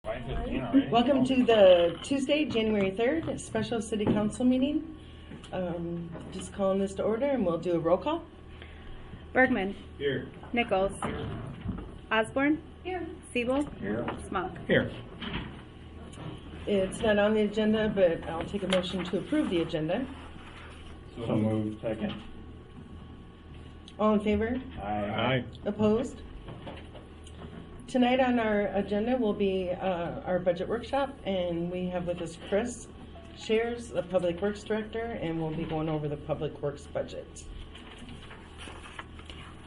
5:15 already? Welcome to the Tuesday, January 3rd, special city council meeting. Just calling this to order and we'll do a roll call. Bergman. Here. Nichols. Osborne. Here. Siebel. Here. Smock. Here. It's not on the agenda, but I'll take a motion to approve the agenda. So moved. Second. All in favor? Aye. Opposed? Tonight on our agenda will be our budget workshop, and we have with us Chris Shares, the Public Works Director, and we'll be going over the Public Works budget.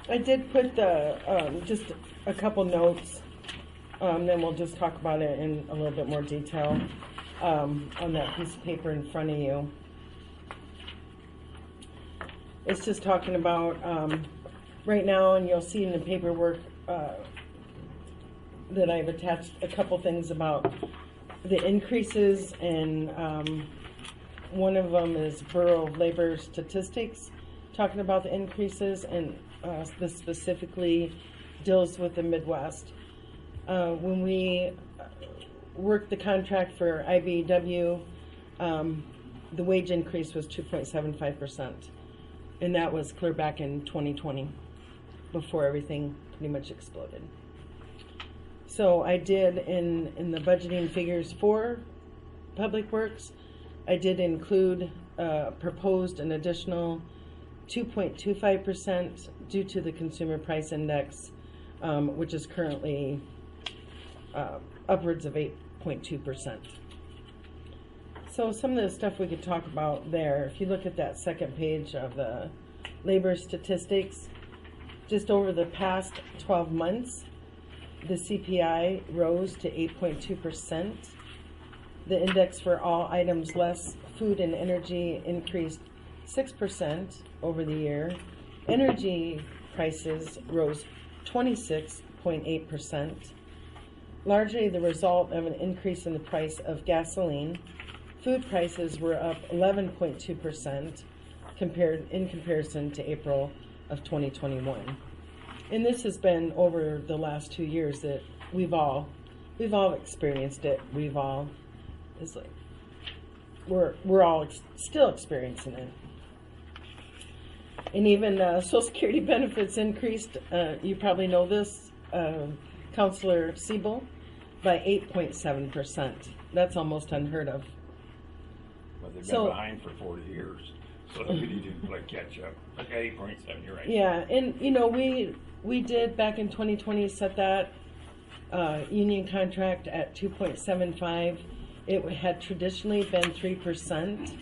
I did put the just a couple notes, then we'll just talk about it in a little bit more detail on that piece of paper in front of you. It's just talking about right now, and you'll see in the paperwork that I've attached a couple things about the increases, and one of them is Bureau of Labor Statistics, talking about the increases, and this specifically deals with the Midwest. When we worked the contract for IBEW, the wage increase was 2.75%, and that was clear back in 2020, before everything pretty much exploded. So I did, in the budgeting figures for Public Works, I did include proposed an additional 2.25% due to the Consumer Price Index, which is currently upwards of 8.2%. So some of the stuff we could talk about there, if you look at that second page of the labor statistics, just over the past 12 months, the CPI rose to 8.2%. The index for all items less food and energy increased 6% over the year. Energy prices rose 26.8%, largely the result of an increase in the price of gasoline. Food prices were up 11.2% in comparison to April of 2021. And this has been over the last 2 years that we've all experienced it. We're all still experiencing it. And even Social Security benefits increased. You probably know this, Councilor Siebel, by 8.7%. That's almost unheard of. Well, they've been behind for 40 years, so we need to play catch up. Okay, 8.7, you're right. Yeah, and you know, we did back in 2020 set that union contract at 2.75. It had traditionally been 3%,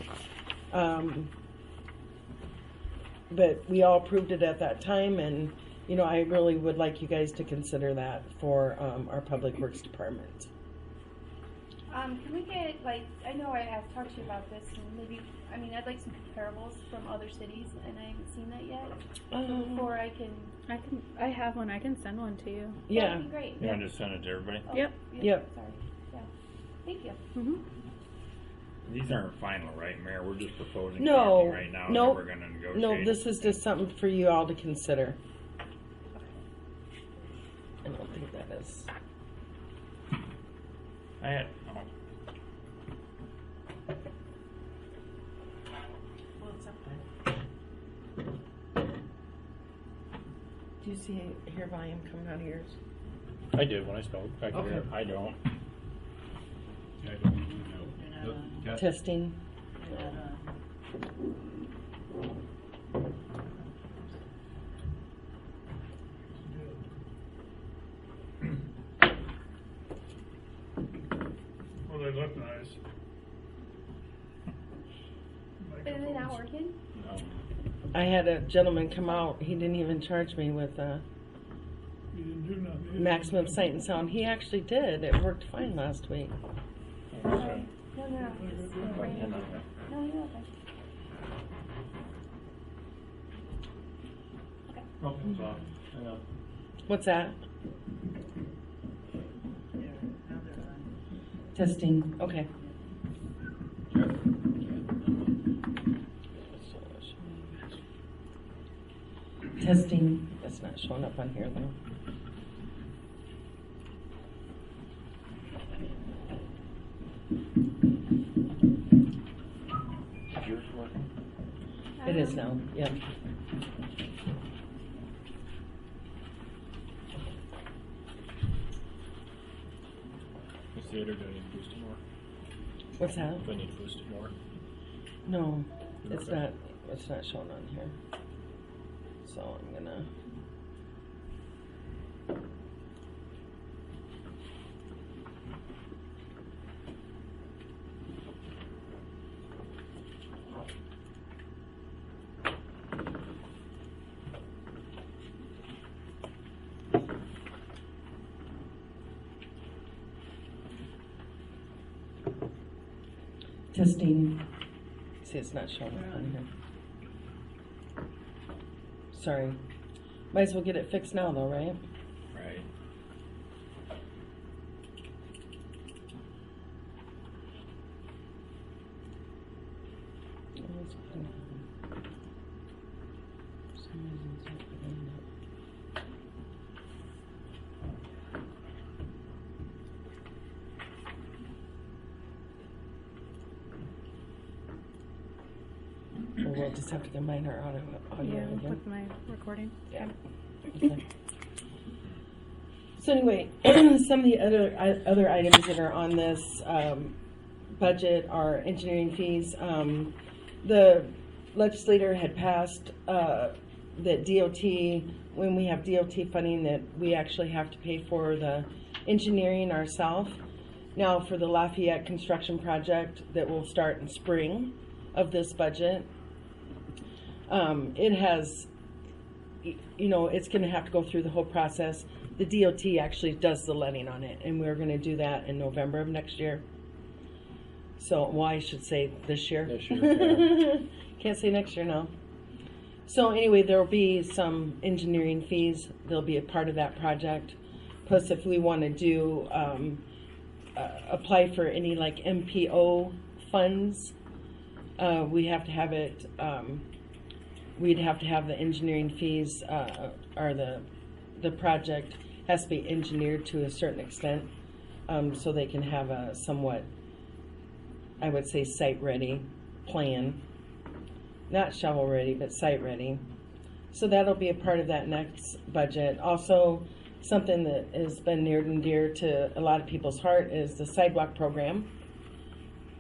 but we all approved it at that time, and you know, I really would like you guys to consider that for our Public Works Department. Can we get, like, I know I've talked to you about this, and maybe, I mean, I'd like some comparables from other cities, and I haven't seen that yet. Before I have one, I can send one to you. Yeah. That'd be great. You want to just send it to everybody? Oh, Yep. Yeah, Yep. sorry. Yeah. Thank you. Mm-hmm. These aren't final, right, Mayor? We're just proposing No, something right now no, that we're going to negotiate. no, this is just something for you all to consider. I don't think that is. I had, Do you see hair volume coming out of yours? I did when I spoke. I could hear. I don't. Yeah, I don't know. Testing. Well, they look nice. Is it not working? No. I had a gentleman come out. He didn't even charge me with You didn't do nothing. maximum sight and sound. He actually did. It worked fine last week. No. No, you're okay. Oh, it's off. Yeah. What's that? Testing. Okay. Testing. That's not showing up on here though. Is yours working? It is now, yeah. Is the other do I need to boost it more? What's that? Do I need to boost it more? No, it's Okay. not shown on here. So I'm gonna. Testing. See, it's not showing up on here. Sorry. Might as well get it fixed now, though, right? Right. Or we'll just have to combine our audio Yeah, again. with my recording. Yeah. Okay. So anyway, some of the other items that are on this budget are engineering fees. The legislator had passed that DOT, when we have DOT funding, that we actually have to pay for the engineering ourselves. Now, for the Lafayette construction project that will start in spring of this budget, it has, you know, it's going to have to go through the whole process. The DOT actually does the letting on it, and we're going to do that in November of next year. So, well, I should say this year. This year, yeah. Can't say next year now. So anyway, there will be some engineering fees. They'll be a part of that project. Plus, if we want to do, apply for any like MPO funds, we have to have it, we'd have to have the engineering fees, or the project has to be engineered to a certain extent, so they can have a somewhat, I would say, site-ready plan. Not shovel-ready, but site-ready. So that'll be a part of that next budget. Also, something that has been near and dear to a lot of people's heart is the sidewalk program.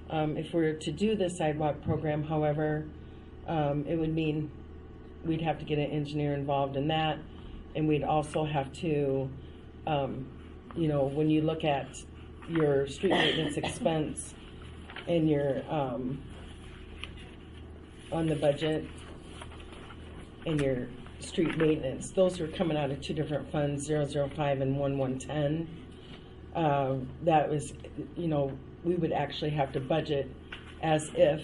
If we were to do the sidewalk program, however, it would mean we'd have to get an engineer involved in that, and we'd also have to, you know, when you look at your street maintenance expense and your, on the budget and your street maintenance, those are coming out of two different funds, 005 and 1110. That was, you know, we would actually have to budget as if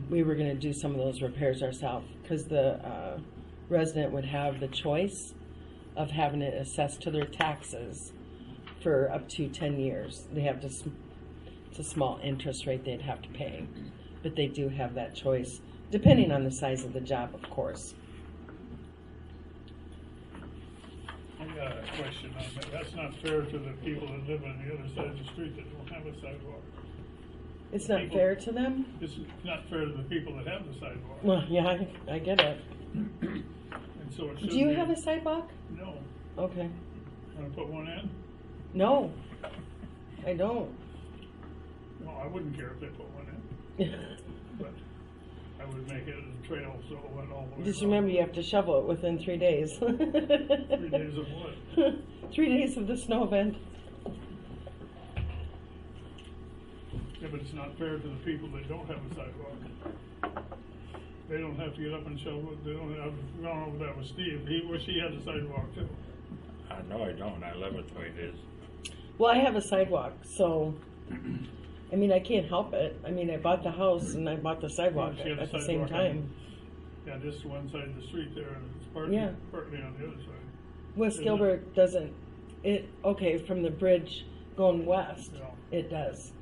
we were going to do some of those repairs ourselves, because the resident would have the choice of having it assessed to their taxes for up to 10 years. They have to, it's a small interest rate they'd have to pay, but they do have that choice, depending on the size of the job, of course. I got a question on that. That's not fair to the people that live on the other side of the street that don't have a sidewalk. It's not People- fair to them? It's not fair to the people that have the sidewalk. Well, yeah, I get it. And so it should Do you be- have a sidewalk? No. Okay. Want to put one in? No, I don't. No, I wouldn't care if they put one in, but I would make it a trail so it went all the way. Just around. remember, you have to shovel it within 3 days. 3 days of what? 3 days of the snow event. Yeah, but it's not fair to the people that don't have a sidewalk. They don't have to get up and shovel it. They don't have, I don't know if that was Steve. He wish he had a sidewalk too. No, I don't. I live it the way it is. Well, I have a sidewalk, so, I mean, I can't help it. I mean, I bought the house and I bought the sidewalk She had a at the same sidewalk on- time. Yeah, just one side of the street there, and it's Yeah. partly on the other side. West Isn't it? Gilbert doesn't, okay, from the bridge going west, Yeah. it does.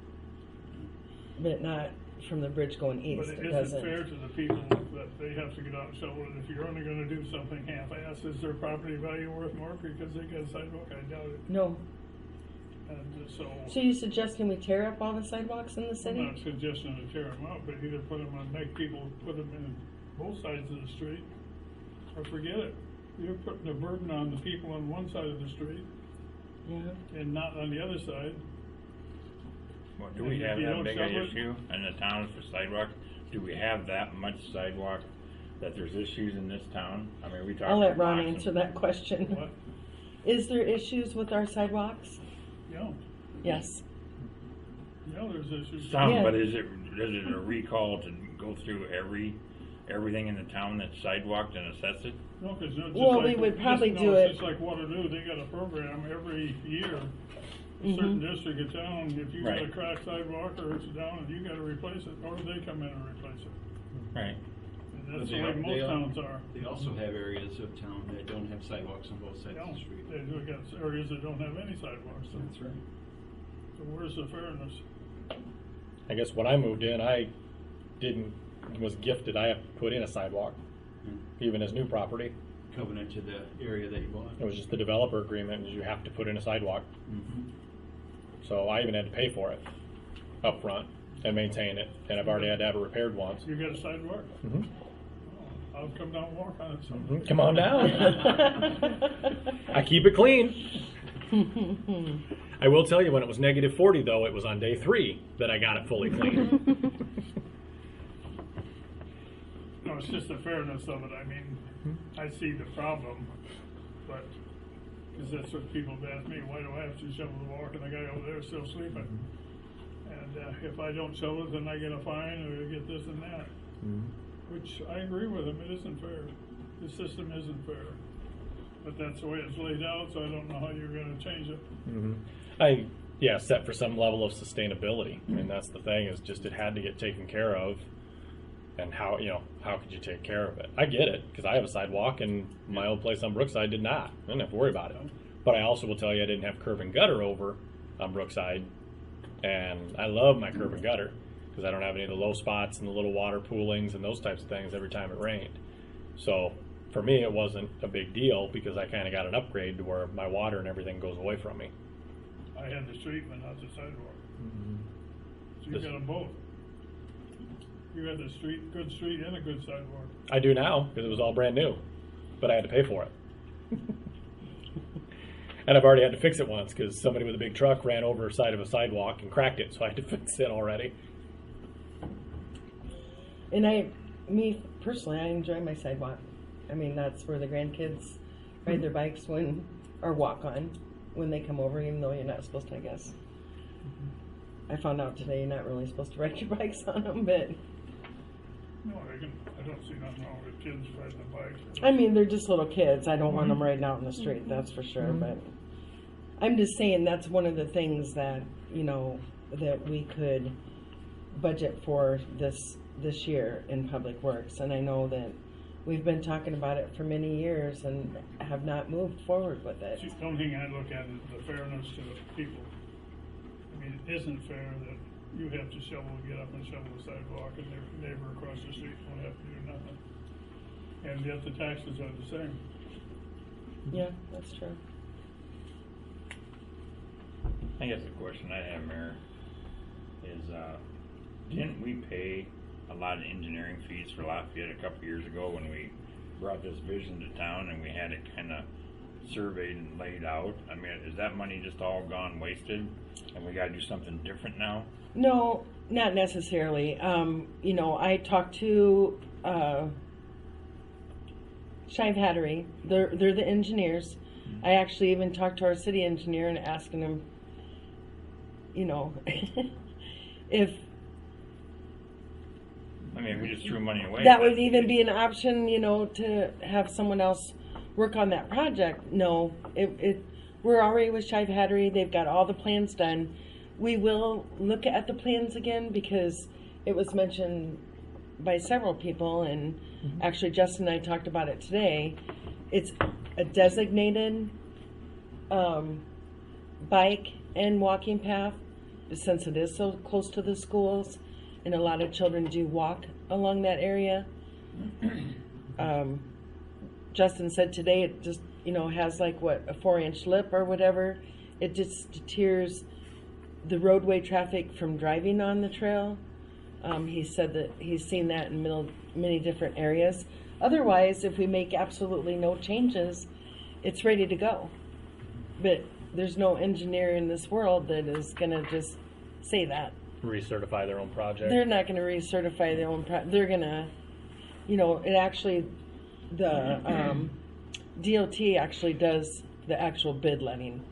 But not from the bridge going But east, it it isn't doesn't. fair to the people that they have to get out and shovel it. If you're only gonna do something half-assed, is their property value worth more because they got a sidewalk? I doubt it. No, And So you suggesting we tear up all the sidewalks in the I'm city? not suggesting to tear them up, but either put them on, make people put them in both sides of the street, or forget it. You're putting a burden on the people on one side of the street Yeah. and not on the other side. Well, do we And have if you that don't big shove an it- issue in the town for sidewalks? Do we have that much sidewalk that there's issues in this town? I mean, we talk. I'll let about Ron blocks and- answer that question. What? Is there issues with our sidewalks? Yeah, Yes. yeah, there's issues. Some, Yeah. but is it a recall to go through everything in the town that's sidewalked and assess it? No, 'cause just Well, like, we would probably just, do no, it- it's just like Waterloo, they got a program every year. A certain district of town, if you got a Right. cracked sidewalk or it's down, and you gotta replace it, or they come in and replace it. Right. And But that's they the way are- most they are- towns are. They also have areas of town that don't have sidewalks on both sides Yeah, of the street. they do got areas that don't have any sidewalks, so, That's right. so where's the fairness? I guess when I moved in, was gifted, I have to put in a sidewalk, even as new property. Covenant to the area that you bought. It was just the developer agreement, is you have to put in a sidewalk. Mhm. So I even had to pay for it up front and maintain it, and I've already had to have it repaired once. You got a sidewalk? Mhm. I'll come down and walk on it someday. Come on down. I keep it clean. I will tell you, when it was -40 though, it was on day 3 that I got it fully clean. No, it's just the fairness of it, I mean, I see the problem, but, cause that's what people have asked me, why do I have to shovel the walk and the guy over there is still sleeping? And, if I don't shovel it, then I get a fine, or I get this and that. Which I agree with him, it isn't fair. The system isn't fair. But that's the way it's laid out, so I don't know how you're gonna change it. Set for some level of sustainability. I mean, that's the thing, is just it had to get taken care of. And how could you take care of it? I get it, because I have a sidewalk, and my old place on Brookside did not. I didn't have to worry about it. But I also will tell you, I didn't have curb and gutter over on Brookside, and I love my curb and gutter, because I don't have any of the low spots and the little water poolings and those types of things every time it rained. So for me, it wasn't a big deal, because I kind of got an upgrade to where my water and everything goes away from me. I had the street, but not the sidewalk. So you This- got them both. You had the street, good street and a good sidewalk. I do now, because it was all brand new, but I had to pay for it. And I've already had to fix it once, because somebody with a big truck ran over the side of a sidewalk and cracked it, so I had to fix it already. And me personally, I enjoy my sidewalk. I mean, that's where the grandkids ride their bikes or walk on when they come over, even though you're not supposed to, I guess. I found out today you're not really supposed to ride your bikes on them, but No, I don't see nothing wrong with kids riding the bikes. I mean, they're just little kids. I don't want them riding out in the street, that's for sure. But I'm just saying that's one of the things that, that we could budget for this year in Public Works. And I know that we've been talking about it for many years and have not moved forward with it. The only thing I look at is the fairness to the people. I mean, it isn't fair that you have to get up and shovel the sidewalk, and their neighbor across the street won't have to do nothing. And yet the taxes are the same. Yeah, that's true. I guess the question I have, Mayor, is, didn't we pay a lot of engineering fees for Lafayette a couple years ago when we brought this vision to town and we had it kind of surveyed and laid out? I mean, is that money just all gone wasted and we got to do something different now? No, not necessarily. I talked to Shive Hattery. They're the engineers. I actually even talked to our city engineer and asking him, if I mean, we just threw money away. that would even be an option, to have someone else work on that project. No, we're already with Shive Hattery. They've got all the plans done. We will look at the plans again because it was mentioned by several people, and actually Justin and I talked about it today. It's a designated bike and walking path, since it is so close to the schools, and a lot of children do walk along that area. Justin said today it just, has like a 4-inch lip or whatever, it just deters the roadway traffic from driving on the trail. He said that he's seen that in many different areas. Otherwise, if we make absolutely no changes, it's ready to go. But there's no engineer in this world that is going to just say that. Recertify their own project. They're not going to recertify their own project. They're going to, it actually, the DOT actually does the actual bid letting.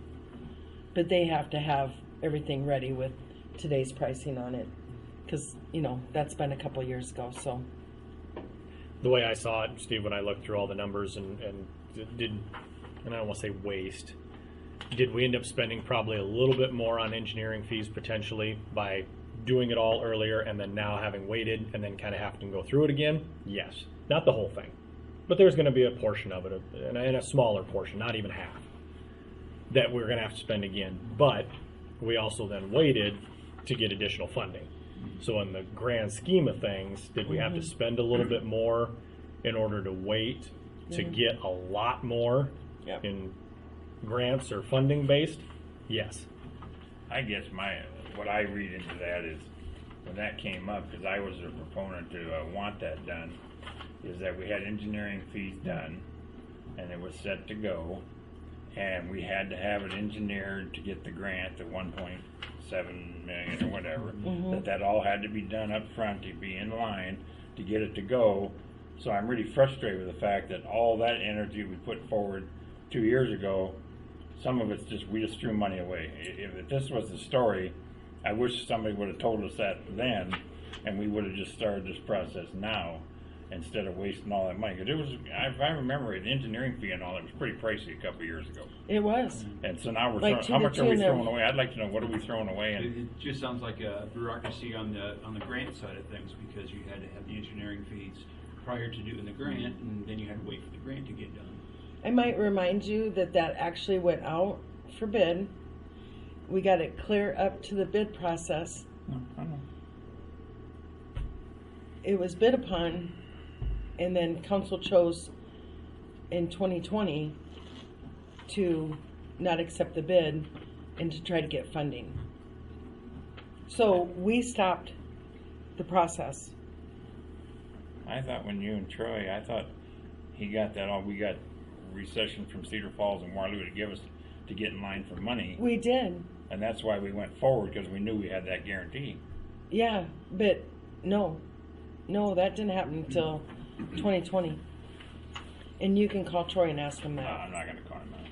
But they have to have everything ready with today's pricing on it. Because, that's been a couple years ago, so. The way I saw it, Steve, when I looked through all the numbers and I don't want to say waste, did we end up spending probably a little bit more on engineering fees potentially by doing it all earlier and then now having waited and then kind of having to go through it again? Yes. Not the whole thing. But there's going to be a portion of it, and a smaller portion, not even half, that we're going to have to spend again. But we also then waited to get additional funding. So in the grand scheme of things, did we have to spend a little bit more in order to wait to get a lot more in grants or funding based? Yes. I guess what I read into that is when that came up, because I was a proponent to want that done, is that we had engineering fees done and it was set to go, and we had to have it engineered to get the grant, the 1.7 million or whatever, that all had to be done up front to be in line to get it to go. So I'm really frustrated with the fact that all that energy we put forward 2 years ago, some of it's we just threw money away. If this was the story, I wish somebody would have told us that then, and we would have just started this process now instead of wasting all that money. Because if I remember it, the engineering fee and all that was pretty pricey a couple of years ago. It was. And so now how Like much are we throwing away? I'd like to know, what are we throwing away? It just sounds like a bureaucracy on the grant side of things, because you had to have the engineering fees prior to doing the grant, and then you had to wait for the grant to get done. I might remind you that actually went out for bid. We got it clear up to the bid process. I know. It was bid upon, and then council chose in 2020 to not accept the bid and to try to get funding. So we stopped the process. I thought when you and Troy, I thought he got that all. We got recession from Cedar Falls and Waterloo to give us to get in line for money. We did. And that's why we went forward, because we knew we had that guarantee. Yeah, but no, that didn't happen until 2020. And you can call Troy and ask him that. I'm not going to call him out.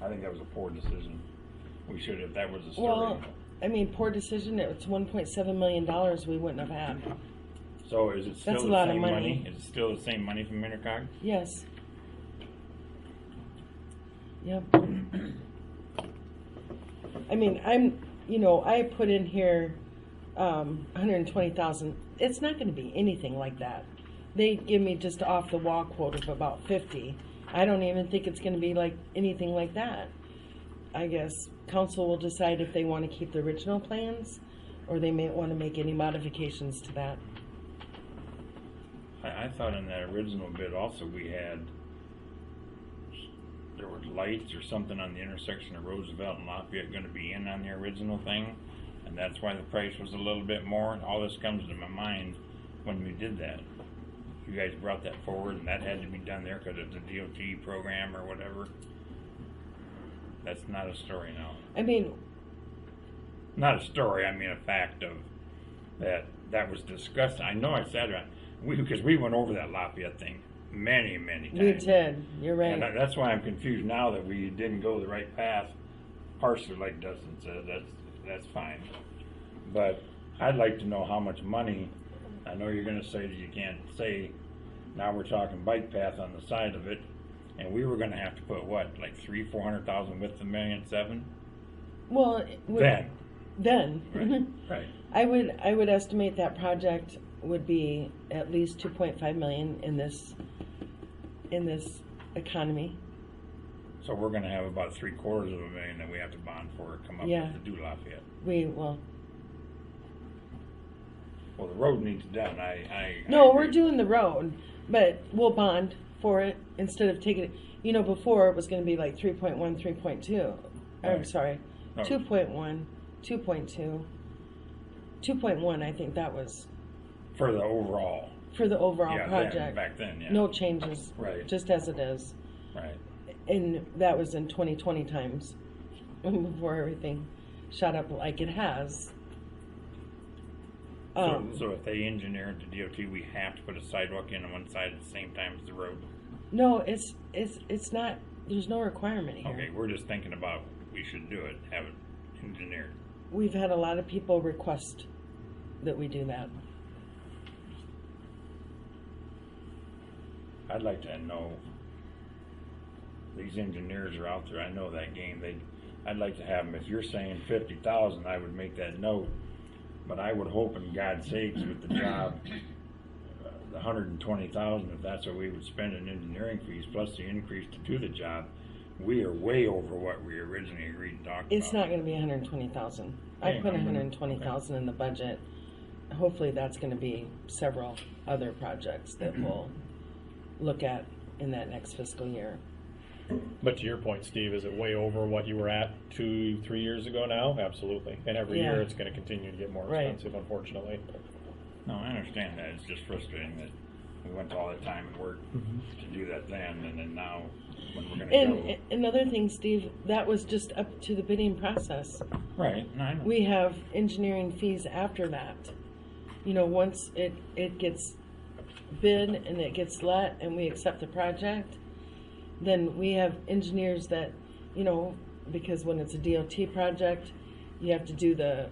I think that was a poor decision. We should have. That was a story. Well, I mean, poor decision. It's $1.7 million we wouldn't have had. So is it still That's a the lot of same money. money? Is it still the same money from Intercog? Yes. Yep. I mean, I put in here 120,000. It's not going to be anything like that. They give me just off the wall quote of about 50. I don't even think it's going to be like anything like that. I guess council will decide if they want to keep the original plans, or they may want to make any modifications to that. I thought in that original bid also there were lights or something on the intersection of Roosevelt and Lafayette going to be in on the original thing, and that's why the price was a little bit more. And all this comes to my mind when we did that. You guys brought that forward, and that had to be done there because it's a DOT program or whatever. That's not a story now. I mean, not a story. I mean a fact of that was discussed. I know I said it because we went over that Lafayette thing many times. we did. You're right. And that's why I'm confused now that we didn't go the right path. Partially, like Dustin said, that's fine. But I'd like to know how much money. I know you're going to say that you can't say. Now we're talking bike path on the side of it, and we were going to have to put what, like $400,000 with the $1.7 million? Well, then. Right. I would estimate that project would be at least 2.5 million in this economy. So we're going to have about $750,000 that we have to bond for come up with to do Lafayette. Well, the road needs done. No, we're doing the road, but we'll bond for it instead of taking it. You know, before it was going to be like 3.1, 3.2. I'm Right. sorry, Oh. 2.1, 2.2, 2.1. I think that was For the overall. for the overall Yeah, project. back then, yeah. No changes, Right. just as it is. Right. And that was in 2020 times, before everything shot up like it has. So if they engineer it to DOT, we have to put a sidewalk in on one side at the same time as the road? No, it's not. There's no requirement here. Okay, we're just thinking about, we should do it, have it engineered. We've had a lot of people request that we do that. I'd like to know, these engineers are out there, I know that game, I'd like to have them, if you're saying 50,000, I would make that note, but I would hope in God's sakes with the job, the 120,000, if that's what we would spend in engineering fees, plus the increase to do the job, we are way over what we originally agreed to talk about. It's not going to be 120,000. I Okay. put 120,000 in the budget. Hopefully, that's going to be several other projects that we'll look at in that next fiscal year. But to your point, Steve, is it way over what you were at 2-3 years ago now? Absolutely. And every Yeah. year it's going to continue to get more Right. expensive, unfortunately. No, I understand that, it's just frustrating that we went to all the time and work to do that then, and then now, when we're gonna And go. another thing, Steve, that was just up to the bidding process. Right, no, I know. We have engineering fees after that. You know, once it gets bid and it gets let and we accept the project, then we have engineers that, you know, because when it's a DOT project, you have to do the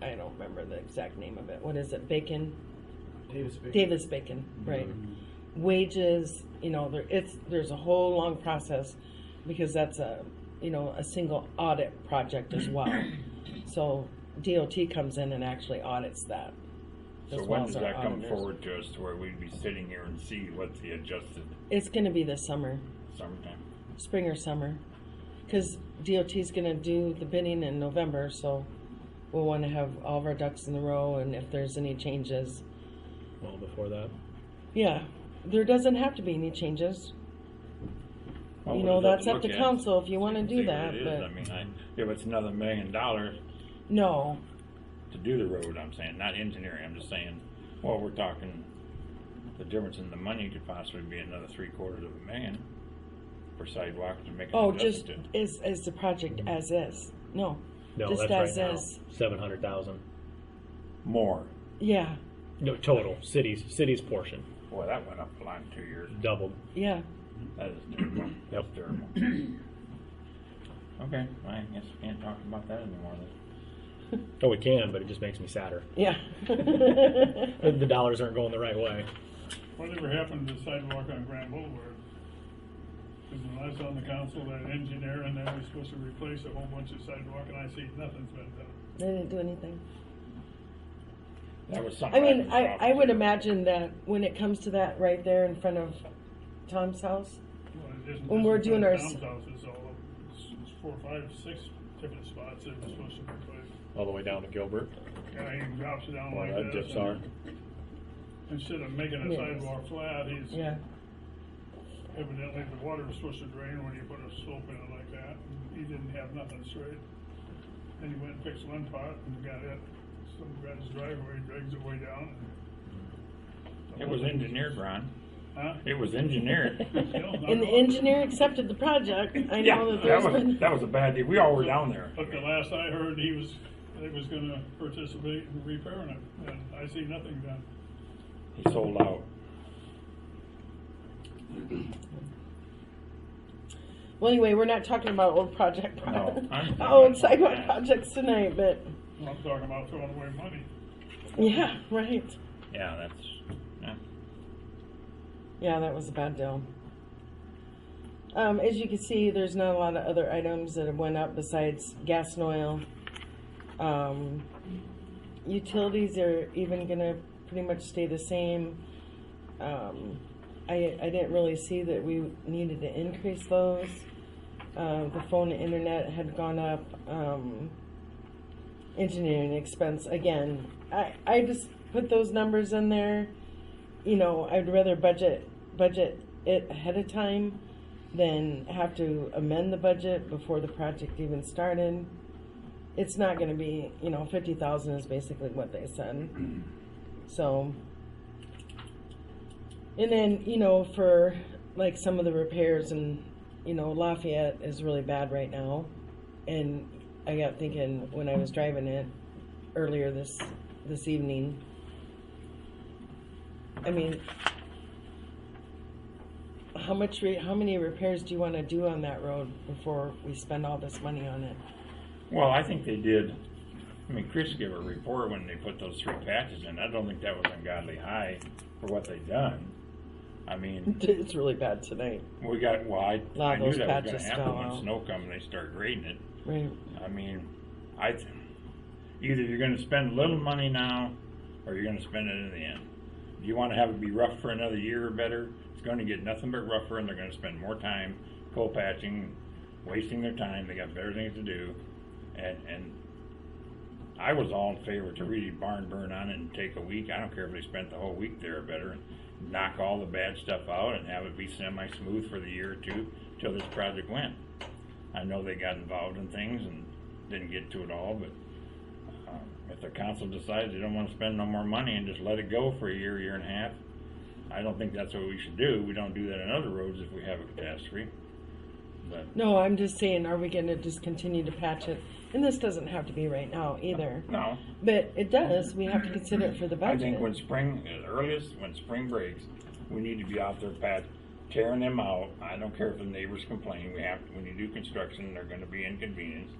I don't remember the exact name of it. What is it? Bacon? Davis Bacon, right. Wages, you know, there's a whole long process because that's a single audit project as well. So DOT comes in and actually audits that. So as when well does as our that come auditors. forward to us to where we'd be sitting here and see what's the adjusted It's going to be this summer, summertime? spring or summer, because DOT's going to do the bidding in November, so we'll want to have all of our ducks in a row, and if there's any changes, Well, before that. yeah, there doesn't have to be any changes. Well, You we'll know, just that's up look to at council if you so want to can do see what that, it is. but I mean, if it's another $1 million no, to do the road, I'm saying, not engineering, I'm just saying, well, we're talking, the difference in the money could possibly be another $750,000 for sidewalks to make it oh, just adjusted. as the project as is, no, No, just that's as right now. is, 700,000. More. yeah, No, total. City's portion. Boy, that went up a lot in 2 years. Doubled. yeah. That is terrible. Yep. That's terrible. Okay, I guess we can't talk about that anymore then. Oh, we can, but it just makes me sadder. Yeah. The dollars aren't going the right way. Whatever happened to the sidewalk on Grand Boulevard? Because when I was on the council, that engineer and they were supposed to replace a whole bunch of sidewalk, and I see nothing's been done. They didn't do anything. That was something. I mean, was I would offered. imagine that when it comes to that right there in front of Tom's house, Well, it isn't When just we're in doing front of our Tom's house, it's all of- it's 4, 5, 6 different spots that were supposed to be replaced. All the way down to Gilbert. Yeah, he drops it down Well, like that this. dips are. Instead of making a Yes. sidewalk flat, he's yeah. evidently the water was supposed to drain when you put a slope in it like that. And he didn't have nothing straight. Then he went and fixed one part and got it. Some guy's driveway drags it way down. It was engineered, Ron. Huh? It was engineered. And the engineer accepted the project. I Yeah, know that there's been. that was a bad deal. We all were down there. But the last I heard, they was gonna participate in repairing it, and I see nothing done. He sold out. Well, anyway, we're not talking about old project. No, I'm talking old about sidewalk that. projects tonight, but I'm talking about throwing away money. yeah, right. Yeah, that's, yeah. Yeah, that was a bad deal. As you can see, there's not a lot of other items that have went up besides gas and oil. Utilities are even gonna pretty much stay the same. I didn't really see that we needed to increase those. The phone and internet had gone up. Engineering expense, again, I just put those numbers in there. You know, I'd rather budget it ahead of time than have to amend the budget before the project even started. It's not going to be, 50,000 is basically what they said. So, and then, for like some of the repairs, and, Lafayette is really bad right now. And I got thinking when I was driving it earlier this evening, I mean, how many repairs do you want to do on that road before we spend all this money on it? Well, I think they did. I mean, Chris gave a report when they put those 3 patches in. I don't think that was ungodly high for what they done. I mean, It's really bad tonight. we got, well, I lot of knew those that was going to patches happen fell when out. snow comes and they start grading it. Right. I mean, either you're going to spend a little money now or you're going to spend it in the end. Do you want to have it be rough for another year or better? It's going to get nothing but rougher, and they're going to spend more time coal patching, wasting their time. They got better things to do. And I was all in favor to really barn burn on it and take a week. I don't care if they spent the whole week there or better, and knock all the bad stuff out and have it be semi-smooth for the year or two till this project went. I know they got involved in things and didn't get to it all, but if the council decides they don't want to spend no more money and just let it go for a year and a half, I don't think that's what we should do. We don't do that on other roads if we have a catastrophe. But No, I'm just saying, are we going to just continue to patch it? And this doesn't have to be right now either. no, But it does. We have to consider it for the I budget. think when spring, at earliest, when spring breaks, we need to be out there tearing them out. I don't care if the neighbors complain. When you do construction, they're going to be inconvenienced.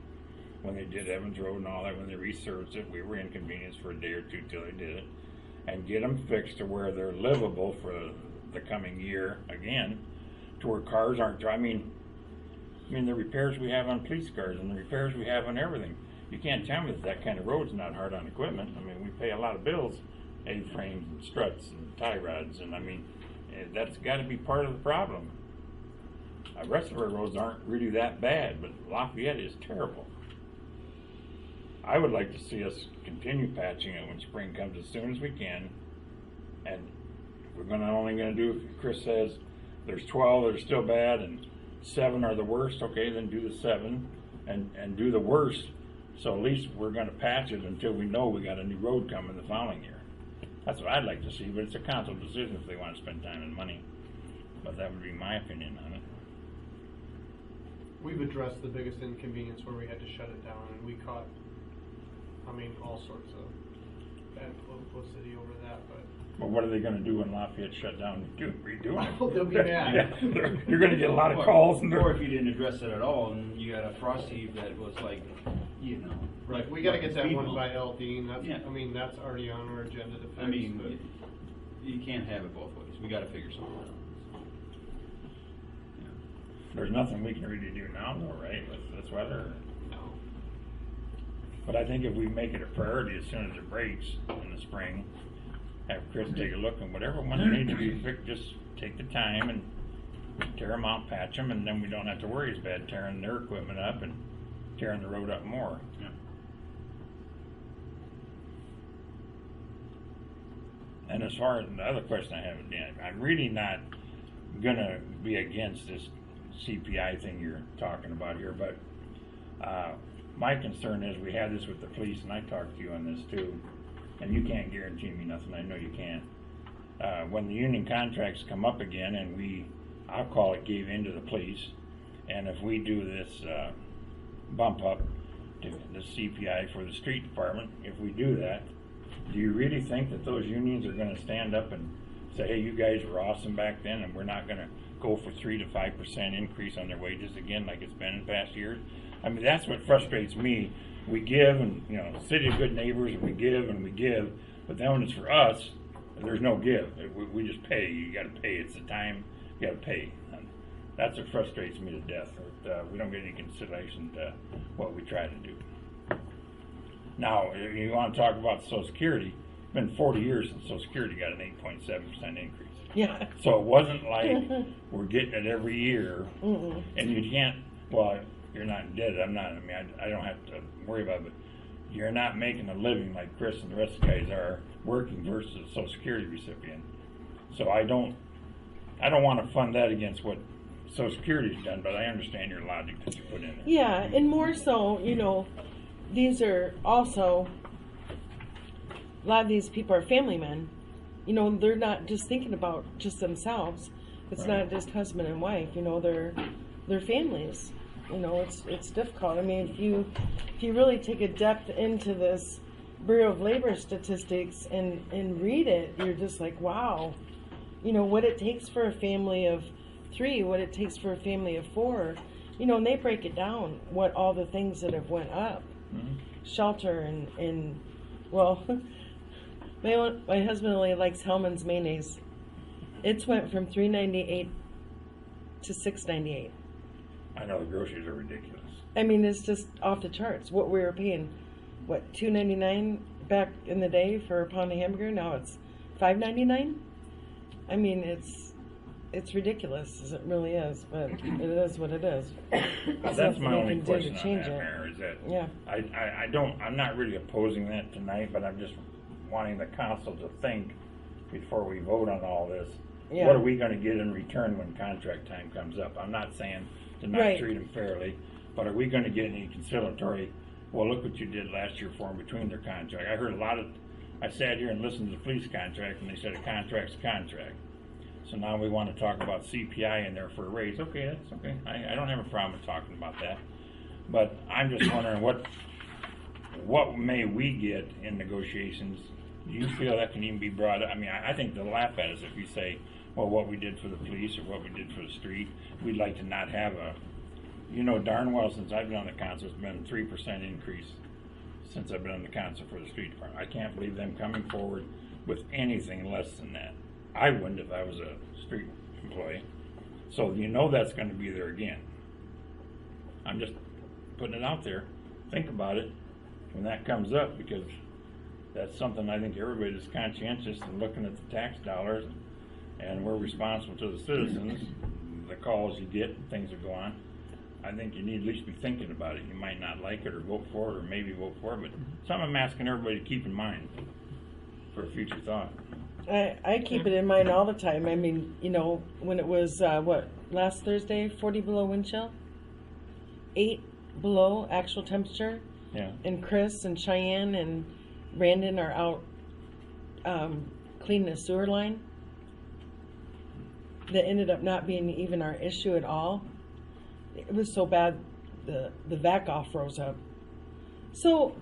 When they did Evans Road and all that, when they resurfaced it, we were inconvenienced for a day or two till they did it. And get them fixed to where they're livable for the coming year again, to where cars aren't, I mean, the repairs we have on police cars and the repairs we have on everything. You can't tell me that kind of road's not hard on equipment. I mean, we pay a lot of bills, A-frames and struts and tie rods, and I mean, that's got to be part of the problem. The rest of our roads aren't really that bad, but Lafayette is terrible. I would like to see us continue patching it when spring comes as soon as we can. And if we're only going to do, Chris says, there's 12 that are still bad and 7 are the worst, okay, then do the 7 and do the worst. So at least we're going to patch it until we know we got a new road coming the following year. That's what I'd like to see, but it's a council decision if they want to spend time and money. But that would be my opinion on it. We've addressed the biggest inconvenience where we had to shut it down, and we caught, all sorts of bad publicity over that, but. But what are they going to do when Lafayette shut down? Redo it? Well, they'll be mad. Yeah, you're going to get a lot of calls. Or if you didn't address it at all, and you got a frost heave that was like, Right, we gotta get that speed one bump. by Aldine, that's, Yeah. that's already on our agenda to fix. I mean, but- you can't have it both ways. We got to figure something out. There's nothing we can really do now, though, right, with this weather. No. But I think if we make it a priority as soon as it breaks in the spring, have Chris take a look and whatever ones need to be fixed, just take the time and tear them out, patch them, and then we don't have to worry as bad tearing their equipment up and tearing the road up more. Yeah. And as far as the other question I have, Dan, I'm really not gonna be against this CPI thing you're talking about here, but my concern is we had this with the police, and I talked to you on this too, and you can't guarantee me nothing, I know you can't. When the union contracts come up again and I'll call it gave in to the police, and if we do this bump up to the CPI for the street department, if we do that, do you really think that those unions are going to stand up and say, hey, you guys were awesome back then and we're not going to go for 3 to 5% increase on their wages again like it's been in past years? I mean, that's what frustrates me. We give, and city of good neighbors, and we give, but then when it's for us, there's no give. We just pay. You got to pay. It's the time you got to pay. And that's what frustrates me to death. That we don't get any consideration to what we try to do. Now, if you want to talk about Social Security, it's been 40 years since Social Security got an 8.7% increase. Yeah. So it wasn't like we're getting it every year, Mm-mm. and you can't, well, you're not indebted, I'm not, I mean, I don't have to worry about it, but you're not making a living like Chris and the rest of the guys are working versus a Social Security recipient. So I don't I don't want to fund that against what Social Security's done, but I understand your logic that you put in there. Yeah, and more so, you know, these are also, a lot of these people are family men. You know, they're not just thinking about just themselves. It's Right. not just husband and wife. You know, they're families. You know, it's difficult. I mean, if you really take a depth into this Bureau of Labor statistics and read it, you're just like, wow. You know, what it takes for a family of 3, what it takes for a family of 4. You know, and they break it down, what all the things that have went up. Mhm. Shelter and well, my husband only likes Hellman's mayonnaise. It's went from $3.98 to $6.98. I know the groceries are ridiculous. I mean, it's just off the charts. What we were paying, what, $2.99 back in the day for a pound of hamburger. Now it's $5.99. I mean, it's ridiculous, as it really is. But it is what it is. There's That's nothing my we only can do question to on change that, it. Mayor, is that Yeah. I'm not really opposing that tonight, but I'm just wanting the council to think before we vote on all this. Yeah. What are we gonna get in return when contract time comes up? I'm not saying to not Right. treat them fairly, but are we gonna get any conciliatory, well, look what you did last year for them between their contract. I heard I sat here and listened to the police contract, and they said a contract's a contract. So now we wanna talk about CPI in there for a raise. Okay, that's okay. I don't have a problem with talking about that. But I'm just wondering what may we get in negotiations? Do you feel that can even be brought up? I mean, I think they'll laugh at us if we say, well, what we did for the police or what we did for the street, we'd like to not have you know darn well since I've been on the council, it's been a 3% increase since I've been on the council for the street department. I can't believe them coming forward with anything less than that. I wouldn't if I was a street employee. So you know that's going to be there again. I'm just putting it out there. Think about it when that comes up, because that's something I think everybody is conscientious and looking at the tax dollars, and we're responsible to the citizens, the calls you get and things that go on. I think you need to at least be thinking about it. You might not like it or vote for it or maybe vote for it, but something I'm asking everybody to keep in mind for future thought. I keep it in mind all the time. I mean, you know, when it was, last Thursday, 40 below wind chill? 8 below actual temperature? Yeah. And Chris and Cheyenne and Brandon are out cleaning a sewer line. That ended up not being even our issue at all. It was so bad, the vac off rose up. So,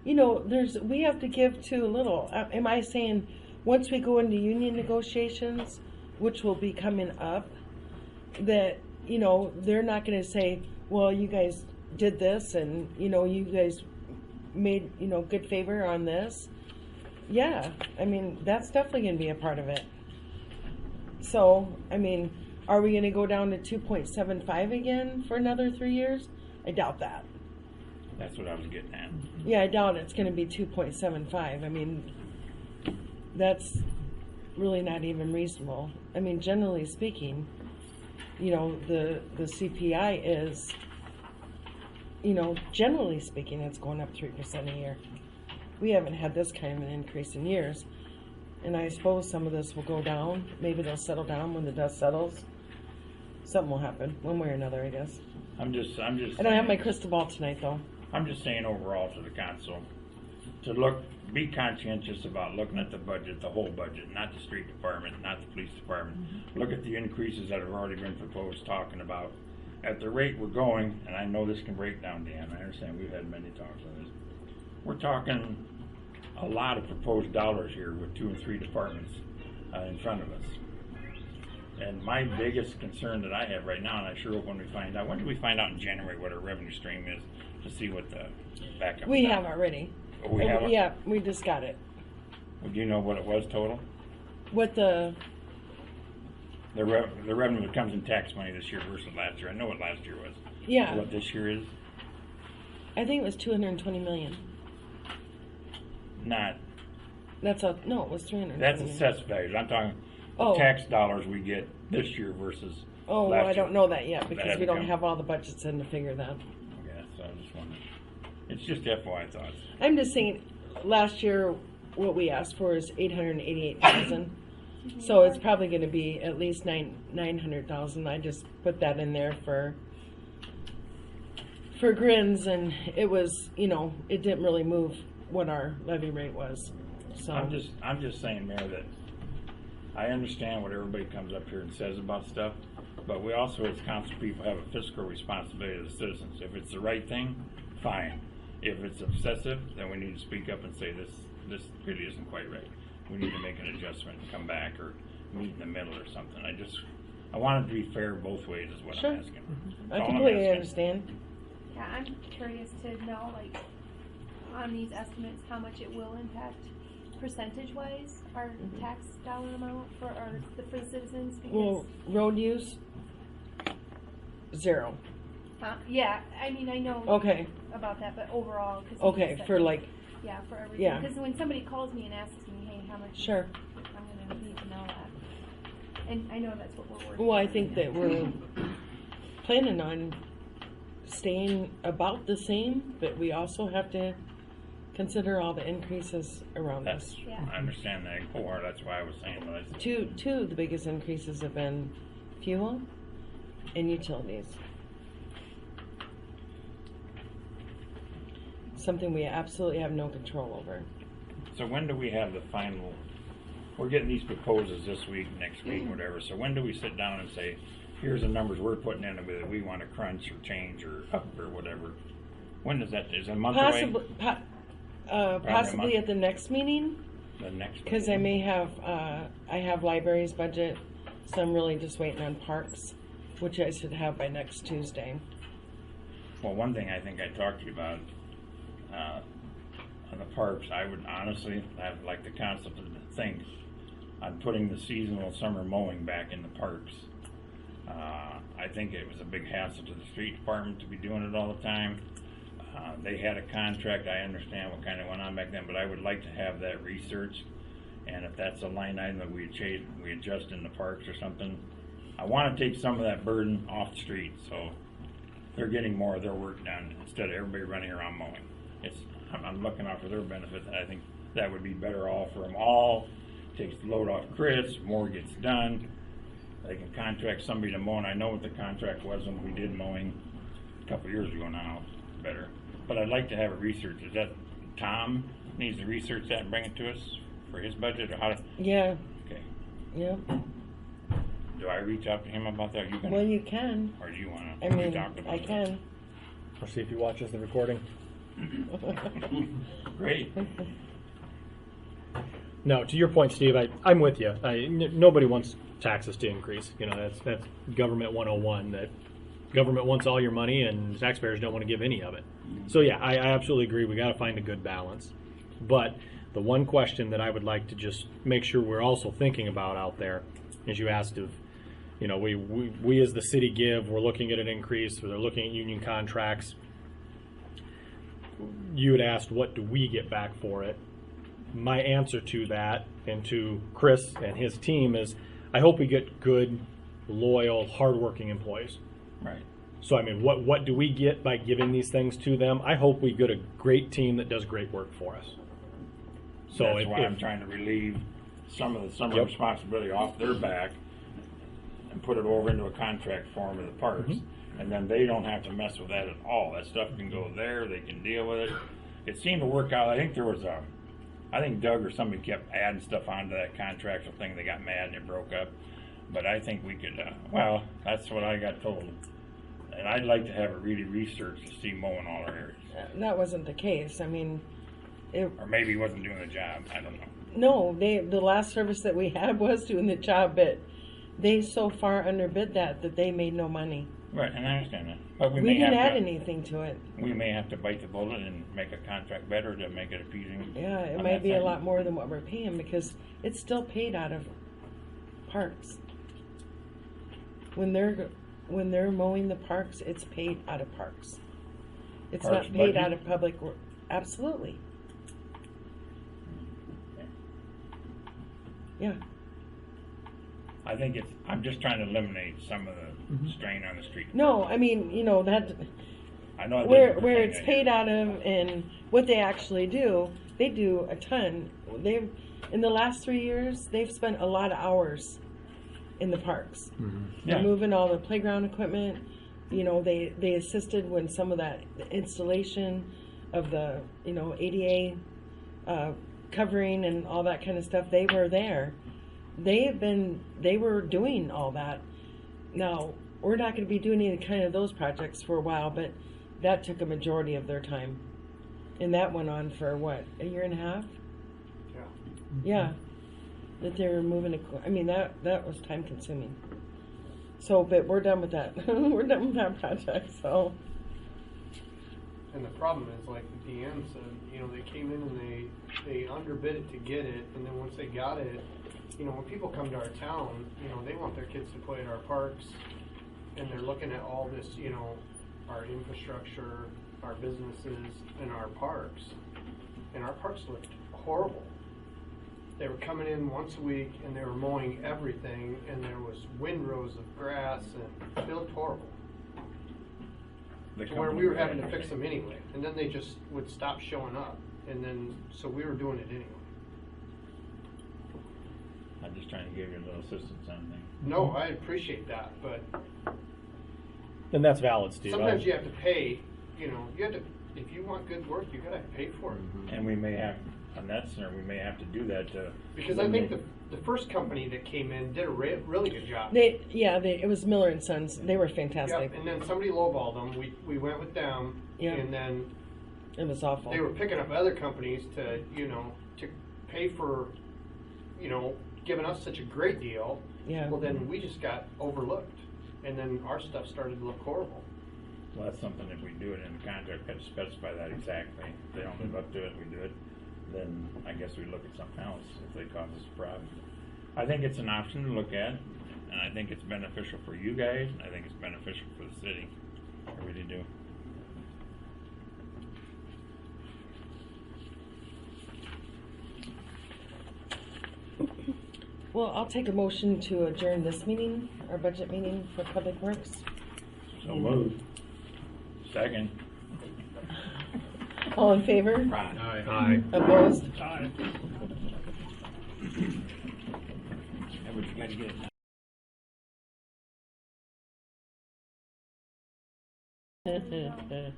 you know, we have to give too little. Am I saying once we go into union negotiations, which will be coming up, that, you know, they're not going to say, well, you guys did this and, you know, you guys made, you know, good favor on this. Yeah, I mean, that's definitely going to be a part of it. So, I mean, are we going to go down to 2.75 again for another 3 years? I doubt that. That's what I was getting at. Yeah, I doubt it's going to be 2.75. I mean, that's really not even reasonable. I mean, generally speaking, you know, the CPI is, you know, generally speaking, it's going up 3% a year. We haven't had this kind of an increase in years. And I suppose some of this will go down. Maybe they'll settle down when the dust settles. Something will happen, one way or another, I guess. I'm just. I don't have my crystal ball tonight, though. I'm just saying overall to the council to be conscientious about looking at the budget, the whole budget, not the street department, not the police department. Mm-hmm. Look at the increases that have already been proposed, talking about at the rate we're going, and I know this can break down, Dan. I understand we've had many talks on this. We're talking a lot of proposed dollars here with 2 and 3 departments in front of us. And my biggest concern that I have right now, and I sure hope when we find out, when do we find out in January what our revenue stream is to see what the backup We is? have already. Oh, we have it? Yeah, we just got it. Well, do you know what it was total? What the revenue that comes in tax money this year versus last year. I know what last year was. Yeah. What this year is? I think it was 220 million. Not. That's a no. It was 300. That's assessed values. I'm talking Oh. tax dollars we get this year versus. Oh, last I don't year. know that yet That because we hasn't don't come. have all the budgets in to figure that. Yeah, so I just wondering. It's just FYI thoughts. I'm just saying, last year what we asked for is 888,000. So it's probably gonna be at least 900,000. I just put that in there for grins, and it was, it didn't really move what our levy rate was. So I'm just saying, Mayor, that I understand what everybody comes up here and says about stuff, but we also, as council people, have a fiscal responsibility to the citizens. If it's the right thing, fine. If it's excessive, then we need to speak up and say this really isn't quite right. We need to make an adjustment and come back, or meet in the middle or something. I want it to be fair both ways is what Sure. I'm asking. I That's all I'm completely asking. understand. Yeah, I'm curious to know, like, on these estimates, how much it will impact percentage-wise our tax dollar amount for the citizens. Because, Well, road use, 0. yeah, I mean, I know Okay. about that, but overall, because Okay, for like, yeah, for everything. yeah. Because when somebody calls me and asks me, hey, how much? Sure. I'm gonna need to know that, and I know that's what we're working. Well, I on. think that we're planning on staying about the same, but we also have to consider all the increases around us. Yeah. I understand that wholeheartedly. That's why I was saying what I said. Two of the biggest increases have been fuel and utilities. Something we absolutely have no control over. So when do we have the final, we're getting these proposals this week, next week, whatever, so when do we sit down and say, here's the numbers we're putting in that we want to crunch or change or up or whatever? When is that, is it a month away? Possibly month. at the next meeting, The next because I meeting? may have, I have library's budget, so I'm really just waiting on parks, which I should have by next Tuesday. Well, one thing I think I talked to you about, on the parks, I would honestly, I'd like the council to think on putting the seasonal summer mowing back in the parks. I think it was a big hassle to the street department to be doing it all the time. They had a contract, I understand what kind of went on back then, but I would like to have that researched. And if that's a line item that we adjust in the parks or something, I want to take some of that burden off the street, so they're getting more of their work done instead of everybody running around mowing. I'm looking out for their benefit, and I think that would be better all for them all. Takes the load off Chris, more gets done. They can contract somebody to mow, and I know what the contract was when we did mowing a couple of years ago now, better. But I'd like to have it researched. Is that Tom needs to research that and bring it to us for his budget, or how to? Yeah, Okay. yeah. Do I reach out to him about that? You can, Well, you can. or do you want I to mean, talk about I that? can. Or see if he watches the recording. Great. No, to your point, Steve, I'm with you. Nobody wants taxes to increase. That's government 101. That government wants all your money, and taxpayers don't want to give any of it. So yeah, I absolutely agree. We got to find a good balance. But the one question that I would like to just make sure we're also thinking about out there, as you asked of, we as the city give, we're looking at an increase, or they're looking at union contracts. You had asked, what do we get back for it? My answer to that, and to Chris and his team, is I hope we get good, loyal, hardworking employees. Right. So, I mean, what do we get by giving these things to them? I hope we get a great team that does great work for us. So That's why I'm trying to relieve some of the Yep. responsibility off their back and put it over into a contract form of the parks. And then they don't have to mess with that at all. That stuff can go there, they can deal with it. It seemed to work out. I think Doug or somebody kept adding stuff onto that contractual thing. They got mad and it broke up. But I think we could, well, that's what I got told. And I'd like to have it really researched to see mowing all our areas. That wasn't the case. I mean, Or maybe he wasn't doing the job. I don't know. no, the last service that we had was doing the job, but they so far underbid that they made no money. Right, and I understand that. But We may didn't have add to, anything to it. we may have to bite the bullet and make a contract better to make it appeasing. Yeah, it on might that be a side. lot more than what we're paying because it's still paid out of parks. When they're mowing the parks, it's paid out of parks. It's Parks not paid budget? out of public work. Absolutely. Yeah. I think I'm just trying to eliminate some of the strain on the street. No, I mean, that I know where it's paid out of and what they actually do, they do a ton. in the last 3 years, they've spent a lot of hours in the parks. Yeah. Moving all the playground equipment. You know, they assisted when some of that installation of the, you know, ADA covering and all that kind of stuff, they were there. They were doing all that. Now, we're not going to be doing any kind of those projects for a while, but that took a majority of their time. And that went on for what, a year and a half? Yeah. Yeah. That they were moving, I mean, that was time consuming. So, but we're done with that. We're done with that project, so. And the problem is, like the DM said, you know, they came in and they underbid it to get it, and then once they got it, you know, when people come to our town, you know, they want their kids to play at our parks, and they're looking at all this, you know, our infrastructure, our businesses, and our parks. And our parks looked horrible. They were coming in once a week, and they were mowing everything, and there was windrows of grass, and they looked horrible. The To where company we were was having to angry. fix them anyway, and then they just would stop showing up, and then, so we were doing it anyway. I'm just trying to give you a little assistance on things. No, I appreciate that, but And that's valid, Steve. sometimes you have to pay, you know, you have to, if you want good work, you gotta pay for it. And we may have, on that center, we may have to do that to. Because I think the first company that came in did a really good job. It was Miller and Sons. They were fantastic. Yep, and then somebody lowballed them, we went with them, Yep. and then It was awful. they were picking up other companies to, you know, to pay for, you know, giving us such a great deal. Yeah. Well, then we just got overlooked, and then our stuff started to look horrible. Well, that's something, if we do it in the contract, got to specify that exactly. If they don't live up to it, we do it, then I guess we look at something else if they cause us a problem. I think it's an option to look at, and I think it's beneficial for you guys, and I think it's beneficial for the city. I really do. Well, I'll take a motion to adjourn this meeting, our budget meeting for Public Works. So moved. Second. All in favor? Aye. Opposed? Aye. Yeah, but you gotta get it done.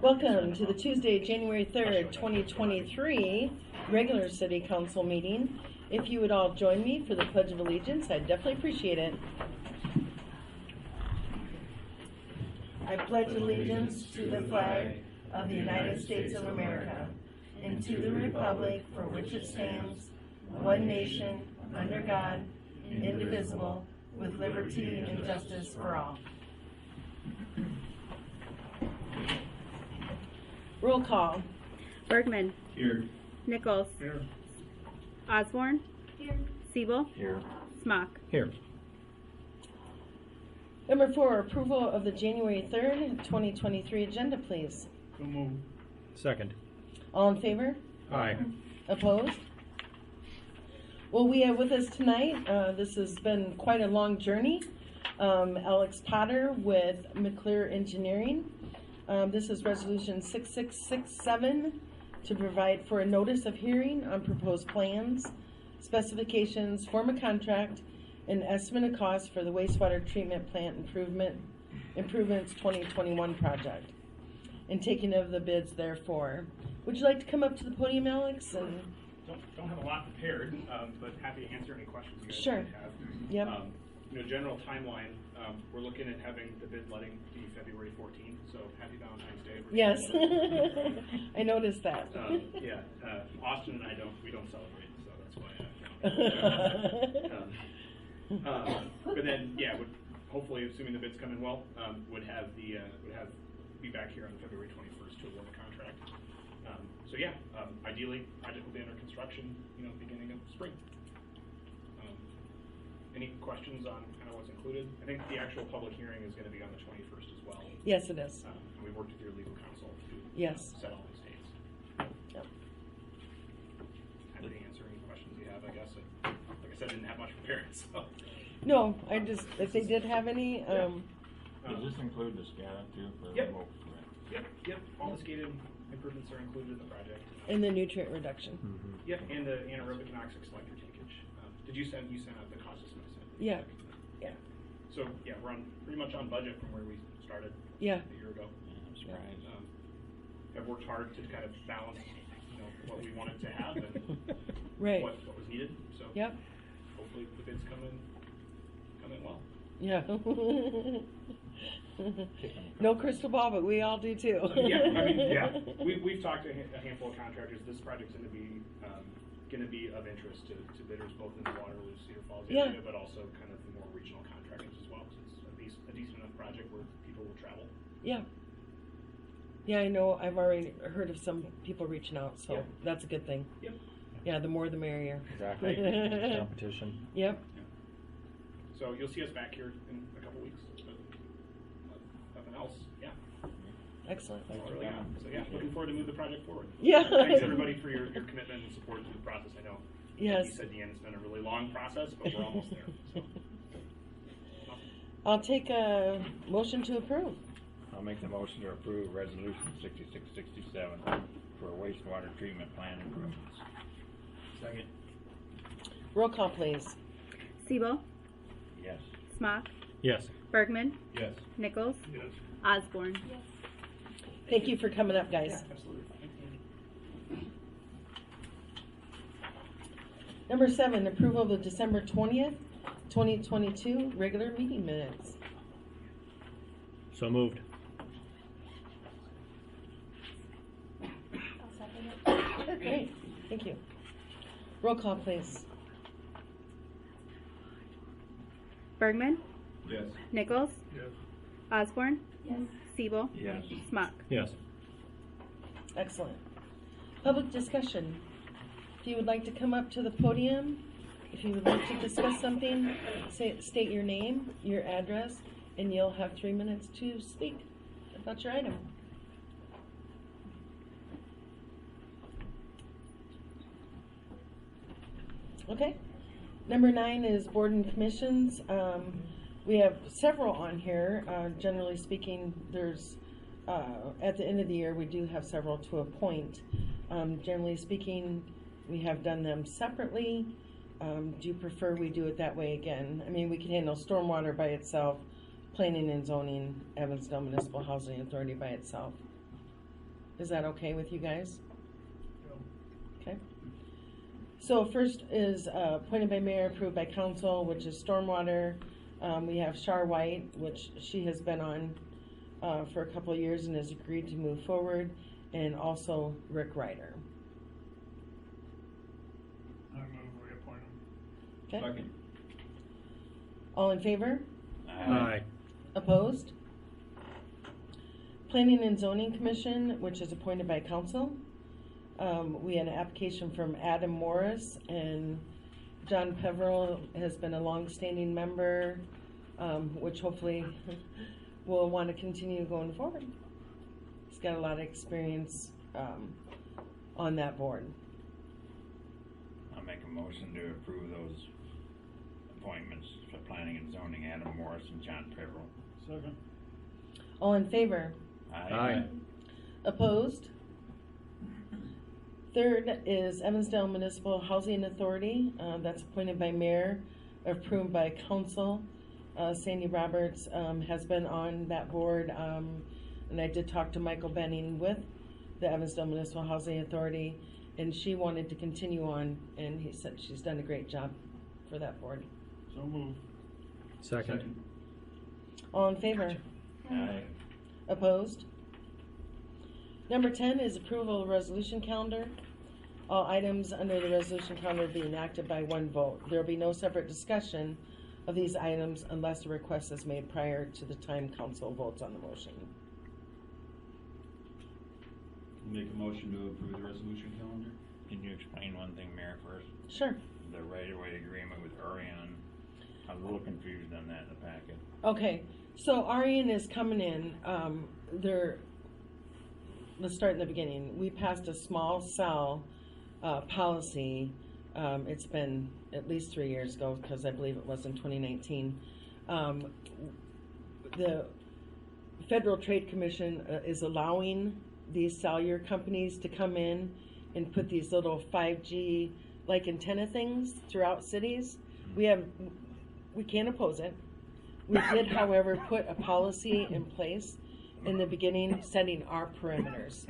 Welcome to the Tuesday, January 3rd, 2023 regular City Council meeting. If you would all join me for the Pledge of Allegiance, I'd definitely appreciate it. I pledge allegiance to the flag of the United States of America and to the republic for which it stands, one nation, under God, indivisible, with liberty and justice for all. Roll call. Bergman, Here. Nichols, Here. Osborne, Here. Siebel, Here. Smock. Here. Number 4, approval of the January 3rd, 2023 agenda, please. So move. Second. All in favor? Aye. Opposed? Well, we have with us tonight, this has been quite a long journey. Alex Potter with McClure Engineering. This is resolution 6667 to provide for a notice of hearing on proposed plans, specifications, form of contract, and estimate of cost for the wastewater treatment plant improvements 2021 project, and taking of the bids therefore. Would you like to come up to the podium, Alex? And Don't have a lot prepared, but happy to answer any questions you guys Sure. might have. Yep. General timeline, we're looking at having the bid letting be February 14th, so happy Valentine's Day. Yes, I noticed that. Austin and I we don't celebrate, so that's why. But then, would hopefully, assuming the bids come in well, would be back here on February 21st to award the contract. Ideally, project will be under construction, beginning of spring. Any questions on kind of what's included? I think the actual public hearing is going to be on the 21st as well. Yes, it is. And we worked with your legal counsel to Yes. set all these dates. Yep. Happy to answer any questions you have, I guess. Like I said, I didn't have much prepared, so. No, I just, if they did have any, Does this include the SCADA too? For Yep. the local? Yep. All the skated improvements are included in the project. And the nutrient reduction. Yep, and the anaerobic and oxic selector tankage. Did you send out the cost estimate? Yeah. Yeah. So yeah, we're on pretty much on budget from where we started Yeah. a year ago. I'm surprised. I've worked hard to kind of balance, what we wanted to have and Right. what was needed. So Yep. hopefully the bids come in well. Yeah. No crystal ball, but we all do too. We've talked to a handful of contractors. This project's going to be of interest to bidders both in the Waterloo, Cedar Falls area, Yeah. but also kind of the more regional contractors as well. So it's a decent enough project where people will travel. Yeah. Yeah, I know. I've already heard of some people reaching out, so Yep. that's a good thing. Yep. Yeah, the more the merrier. Exactly. Competition. Yep. So you'll see us back here in a couple weeks. But nothing else. Yeah. Excellent. That's all I really got. So yeah, looking forward to move the project forward. Yeah. Thanks everybody for your commitment and support through the process. I know. Yes. Like you said, Deanne, it's been a really long process, but we're almost there. So. I'll take a motion to approve. I'll make the motion to approve resolution 6667 for wastewater treatment plant improvements. Second. Roll call, please. Siebel, Yes. Smock, Yes. Bergman, Yes. Nichols, Yes. Osborne. Yes. Thank you for coming up, guys. Absolutely. Number 7, approval of the December 20th, 2022 regular meeting minutes. So moved. I'll second it. Great, thank you. Roll call, please. Bergman, Yes. Nichols, Yes. Osborne, Yes. Siebel, Yes. Smock. Yes. Excellent. Public discussion. If you would like to come up to the podium, if you would like to discuss something, state your name, your address, and you'll have 3 minutes to speak about your item. Okay. Number 9 is board and commissions. We have several on here. Generally speaking, there's at the end of the year we do have several to appoint. Generally speaking, we have done them separately. Do you prefer we do it that way again? I mean, we can handle stormwater by itself, planning and zoning, Evansdale Municipal Housing Authority by itself. Is that okay with you guys? Okay. So first is appointed by mayor, approved by council, which is stormwater. We have Char White, which she has been on for a couple of years and has agreed to move forward, and also Rick Ryder. I move we appoint him. Okay. Second. All in favor? Aye. Opposed? Planning and Zoning Commission, which is appointed by council. We had an application from Adam Morris, and John Peveril has been a long-standing member, which hopefully will want to continue going forward. He's got a lot of experience on that board. I'll make a motion to approve those appointments for planning and zoning, Adam Morris and John Peveril. Second. All in favor? Aye. Opposed? Third is Evansdale Municipal Housing Authority. That's appointed by mayor, approved by council. Sandy Roberts has been on that board, and I did talk to Michael Benning with the Evansdale Municipal Housing Authority, and she wanted to continue on, and he said she's done a great job for that board. So move. Second. All in favor? Aye. Opposed? Number 10 is approval of resolution calendar. All items under the resolution calendar be enacted by one vote. There will be no separate discussion of these items unless a request is made prior to the time council votes on the motion. Make a motion to approve the resolution calendar. Can you explain one thing, Mayor, first? Sure. The right-of-way agreement with Orion. I was a little confused on that in the packet. Okay, so Arian is coming in. Let's start in the beginning. We passed a small cell policy. It's been at least 3 years ago because I believe it was in 2019. Federal Trade Commission is allowing these cellular companies to come in and put these little 5G like antenna things throughout cities. We can't oppose it. We did, however, put a policy in place in the beginning, setting our perimeters.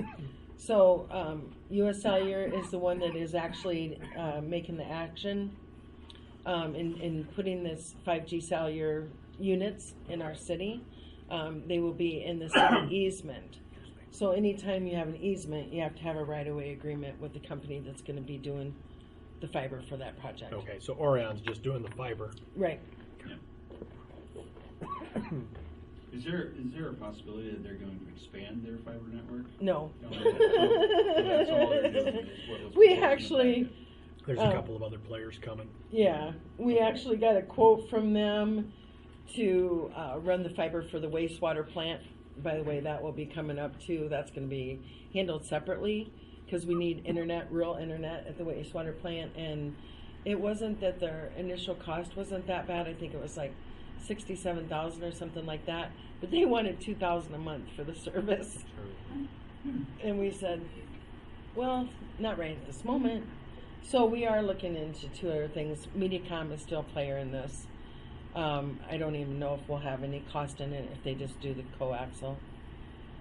So U.S. Cellular is the one that is actually making the action in putting this 5G cellular units in our city. They will be in the city easement. So anytime you have an easement, you have to have a right-of-way agreement with the company that's going to be doing the fiber for that project. Okay, so Orion's just doing the fiber. Right. Is there a possibility that they're going to expand their fiber network? No. No, so that's all they're doing is what was We proposed in the actually, packet. There's a couple of other players coming. yeah, we actually got a quote from them to run the fiber for the wastewater plant. By the way, that will be coming up too. That's going to be handled separately because we need internet, real internet at the wastewater plant. And it wasn't that their initial cost wasn't that bad. I think it was like $67,000 or something like that. But they wanted $2,000 a month for the service. And we said, well, not right at this moment. So we are looking into two other things. MediaCom is still a player in this. I don't even know if we'll have any cost in it if they just do the coaxial.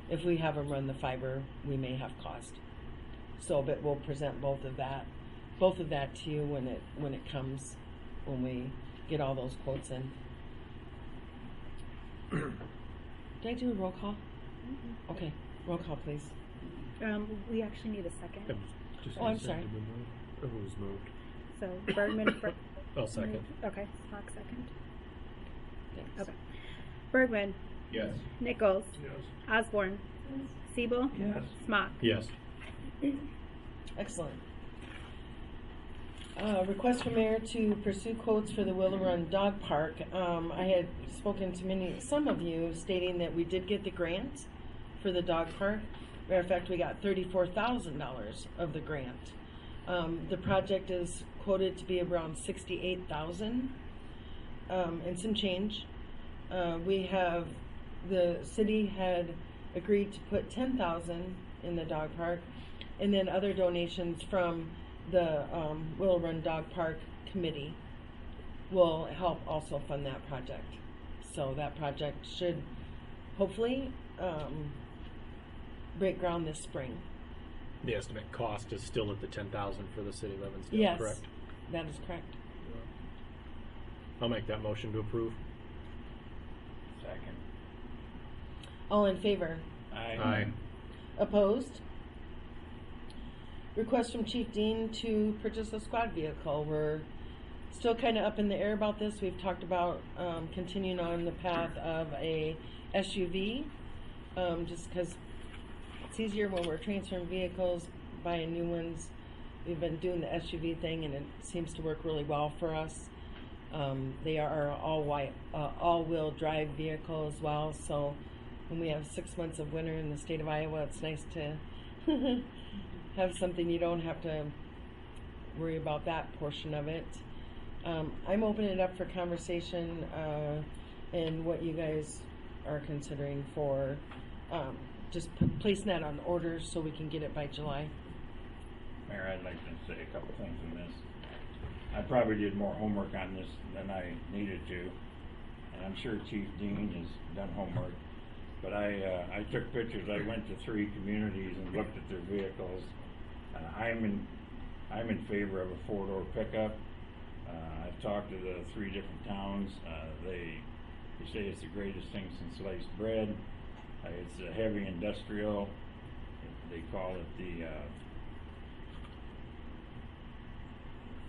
If we have them run the fiber, we may have cost. So, but we'll present both of that to you when it comes, when we get all those quotes in. Did I do a roll call? Mm-hmm. Okay, roll call, please. We actually need a second. Oh, I'm sorry. It was moved. So Bergman. I'll second. Okay, Smock second. Thanks. Okay. Bergman, Yes. Nichols, Yes. Osborne, Siebel, Yes. Smock. Yes. Excellent. Request from mayor to pursue quotes for the Willow Run Dog Park. I had spoken to some of you stating that we did get the grant for the dog park. Matter of fact, we got $34,000 of the grant. The project is quoted to be around $68,000 and some change. The city had agreed to put $10,000 in the dog park, and then other donations from the Willow Run Dog Park Committee will help also fund that project. So that project should hopefully break ground this spring. The estimate cost is still at the $10,000 for the city of Evansdale, Yes, correct? that is correct. I'll make that motion to approve. Second. All in favor? Aye. Opposed? Request from Chief Dean to purchase a squad vehicle. We're still kind of up in the air about this. We've talked about continuing on the path of a SUV, just because it's easier when we're transferring vehicles, buying new ones. We've been doing the SUV thing, and it seems to work really well for us. They are all-wheel drive vehicle as well, so when we have 6 months of winter in the state of Iowa, it's nice to have something you don't have to worry about that portion of it. I'm opening it up for conversation and what you guys are considering for just placing that on orders so we can get it by July. Mayor, I'd like to say a couple things on this. I probably did more homework on this than I needed to, and I'm sure Chief Dean has done homework. But I took pictures. I went to 3 communities and looked at their vehicles. I'm in favor of a 4-door pickup. I've talked to the 3 different towns. They say it's the greatest thing since sliced bread. It's a heavy industrial. They call it the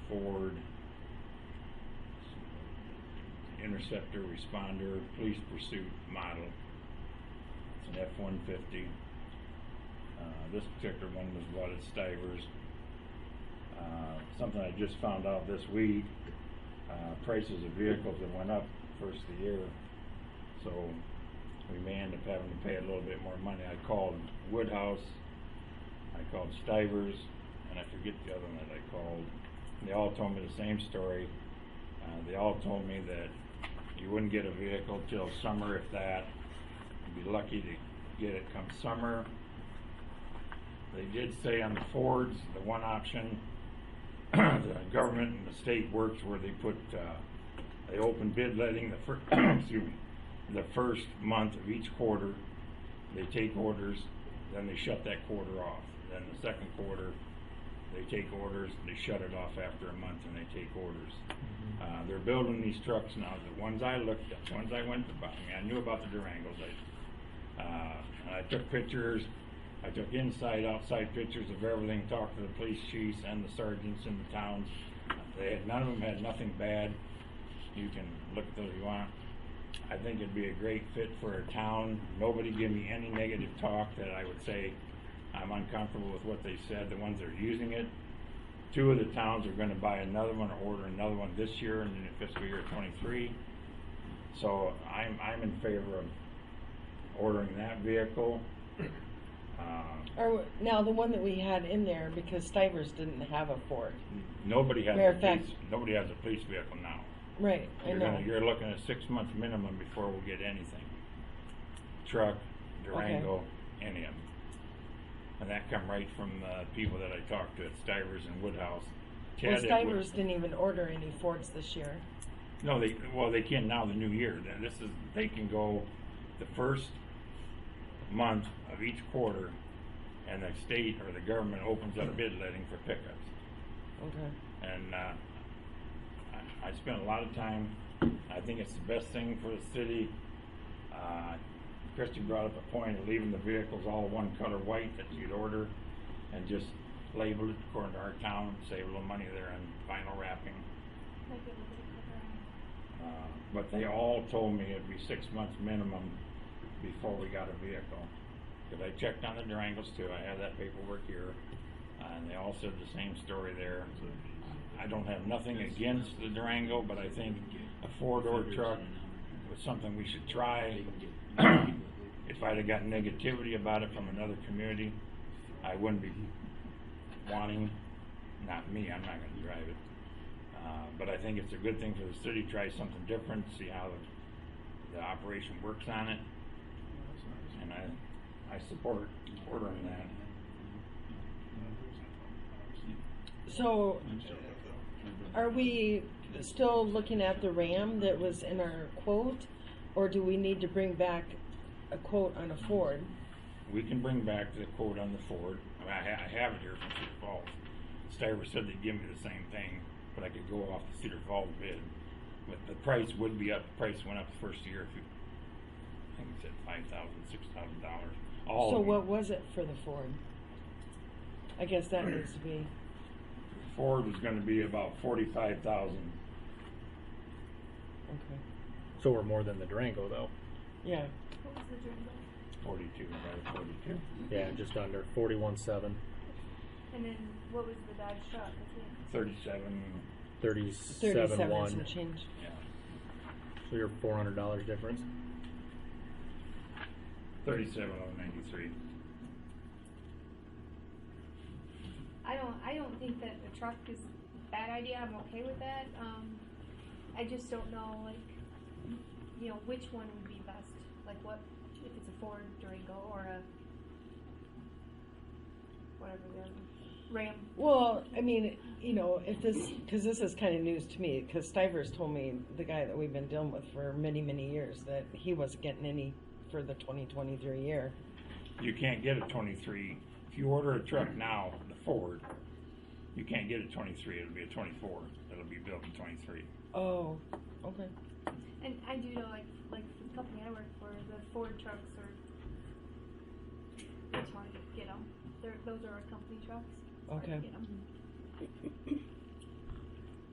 Ford Interceptor Responder Police Pursuit model. It's an F-150. This particular one was bought at Stivers. Something I just found out this week, prices of vehicles that went up first of the year, so we may end up having to pay a little bit more money. I called Woodhouse, I called Stivers, and I forget the other one that I called. They all told me the same story. They all told me that you wouldn't get a vehicle till summer, if that. You'd be lucky to get it come summer. They did say on the Fords, the one option, the government and the state works where they put, they open bid letting excuse me, the first month of each quarter. They take orders, then they shut that quarter off. Then the second quarter, they take orders, they shut it off after a month, and they take orders. They're building these trucks now. The ones I looked at, the ones I went to buy, I knew about the Durangos. I took pictures. I took inside, outside pictures of everything. Talked to the police chiefs and the sergeants in the towns. None of them had nothing bad. You can look at those if you want. I think it'd be a great fit for a town. Nobody give me any negative talk that I would say I'm uncomfortable with what they said. The ones that are using it, 2 of the towns are going to buy another one or order another one this year in the fiscal year 23. So I'm in favor of ordering that vehicle. Now the one that we had in there, because Stivers didn't have a Ford. Nobody has Matter of fact, nobody has a police vehicle now. Right, I know. You're looking at 6 months minimum before we'll get anything. Truck, Durango, any of them. And that come right from people that I talked to at Stivers and Woodhouse. Well, Stivers didn't even order any Fords this year. No, they can now the new year. They can go the first month of each quarter, and the state or the government opens up bid letting for pickups. Okay. And I spent a lot of time. I think it's the best thing for the city. Christy brought up a point of leaving the vehicles all one color white that you'd order, and just label it according to our town. Save a little money there on vinyl wrapping. But they all told me it'd be 6 months minimum before we got a vehicle. Because I checked on the Durangos too. I have that paperwork here, and they all said the same story there. I don't have nothing against the Durango, but I think a 4-door truck was something we should try. If I'd have got negativity about it from another community, I wouldn't be wanting. Not me. I'm not going to drive it. But I think it's a good thing for the city to try something different, see how the operation works on it. And I support ordering that. So, are we still looking at the Ram that was in our quote, or do we need to bring back a quote on a Ford? We can bring back the quote on the Ford. I have it here from Cedar Falls. Stivers said they'd give me the same thing, but I could go off the Cedar Falls bid. But the price would be up. The price went up the first year. I think it said $5,000, $6,000. So what was it for the Ford? I guess that needs to be. Ford was going to be about $45,000. Okay. So we're more than the Durango, though. Yeah. What was the Durango? 42, right? 42. Yeah, just under 41.7. And then what was the Dodge truck? 37. 37 37.1. some change. Yeah. So you're $400 difference. 37,093. I don't think that the truck is a bad idea. I'm okay with that. I just don't know, which one would be best. Like, what if it's a Ford Durango or a whatever the other Ram? Well, I mean, if because this is kind of news to me, because Stivers told me, the guy that we've been dealing with for many, many years, that he wasn't getting any for the 2023 year. You can't get a 23. If you order a truck now, the Ford, you can't get a 23. It'll be a 24. It'll be built in 23. Oh, okay. And I do know, like the company I work for, the Ford trucks are. It's hard to get them. Those are our company trucks. It's hard to Okay. get 'em.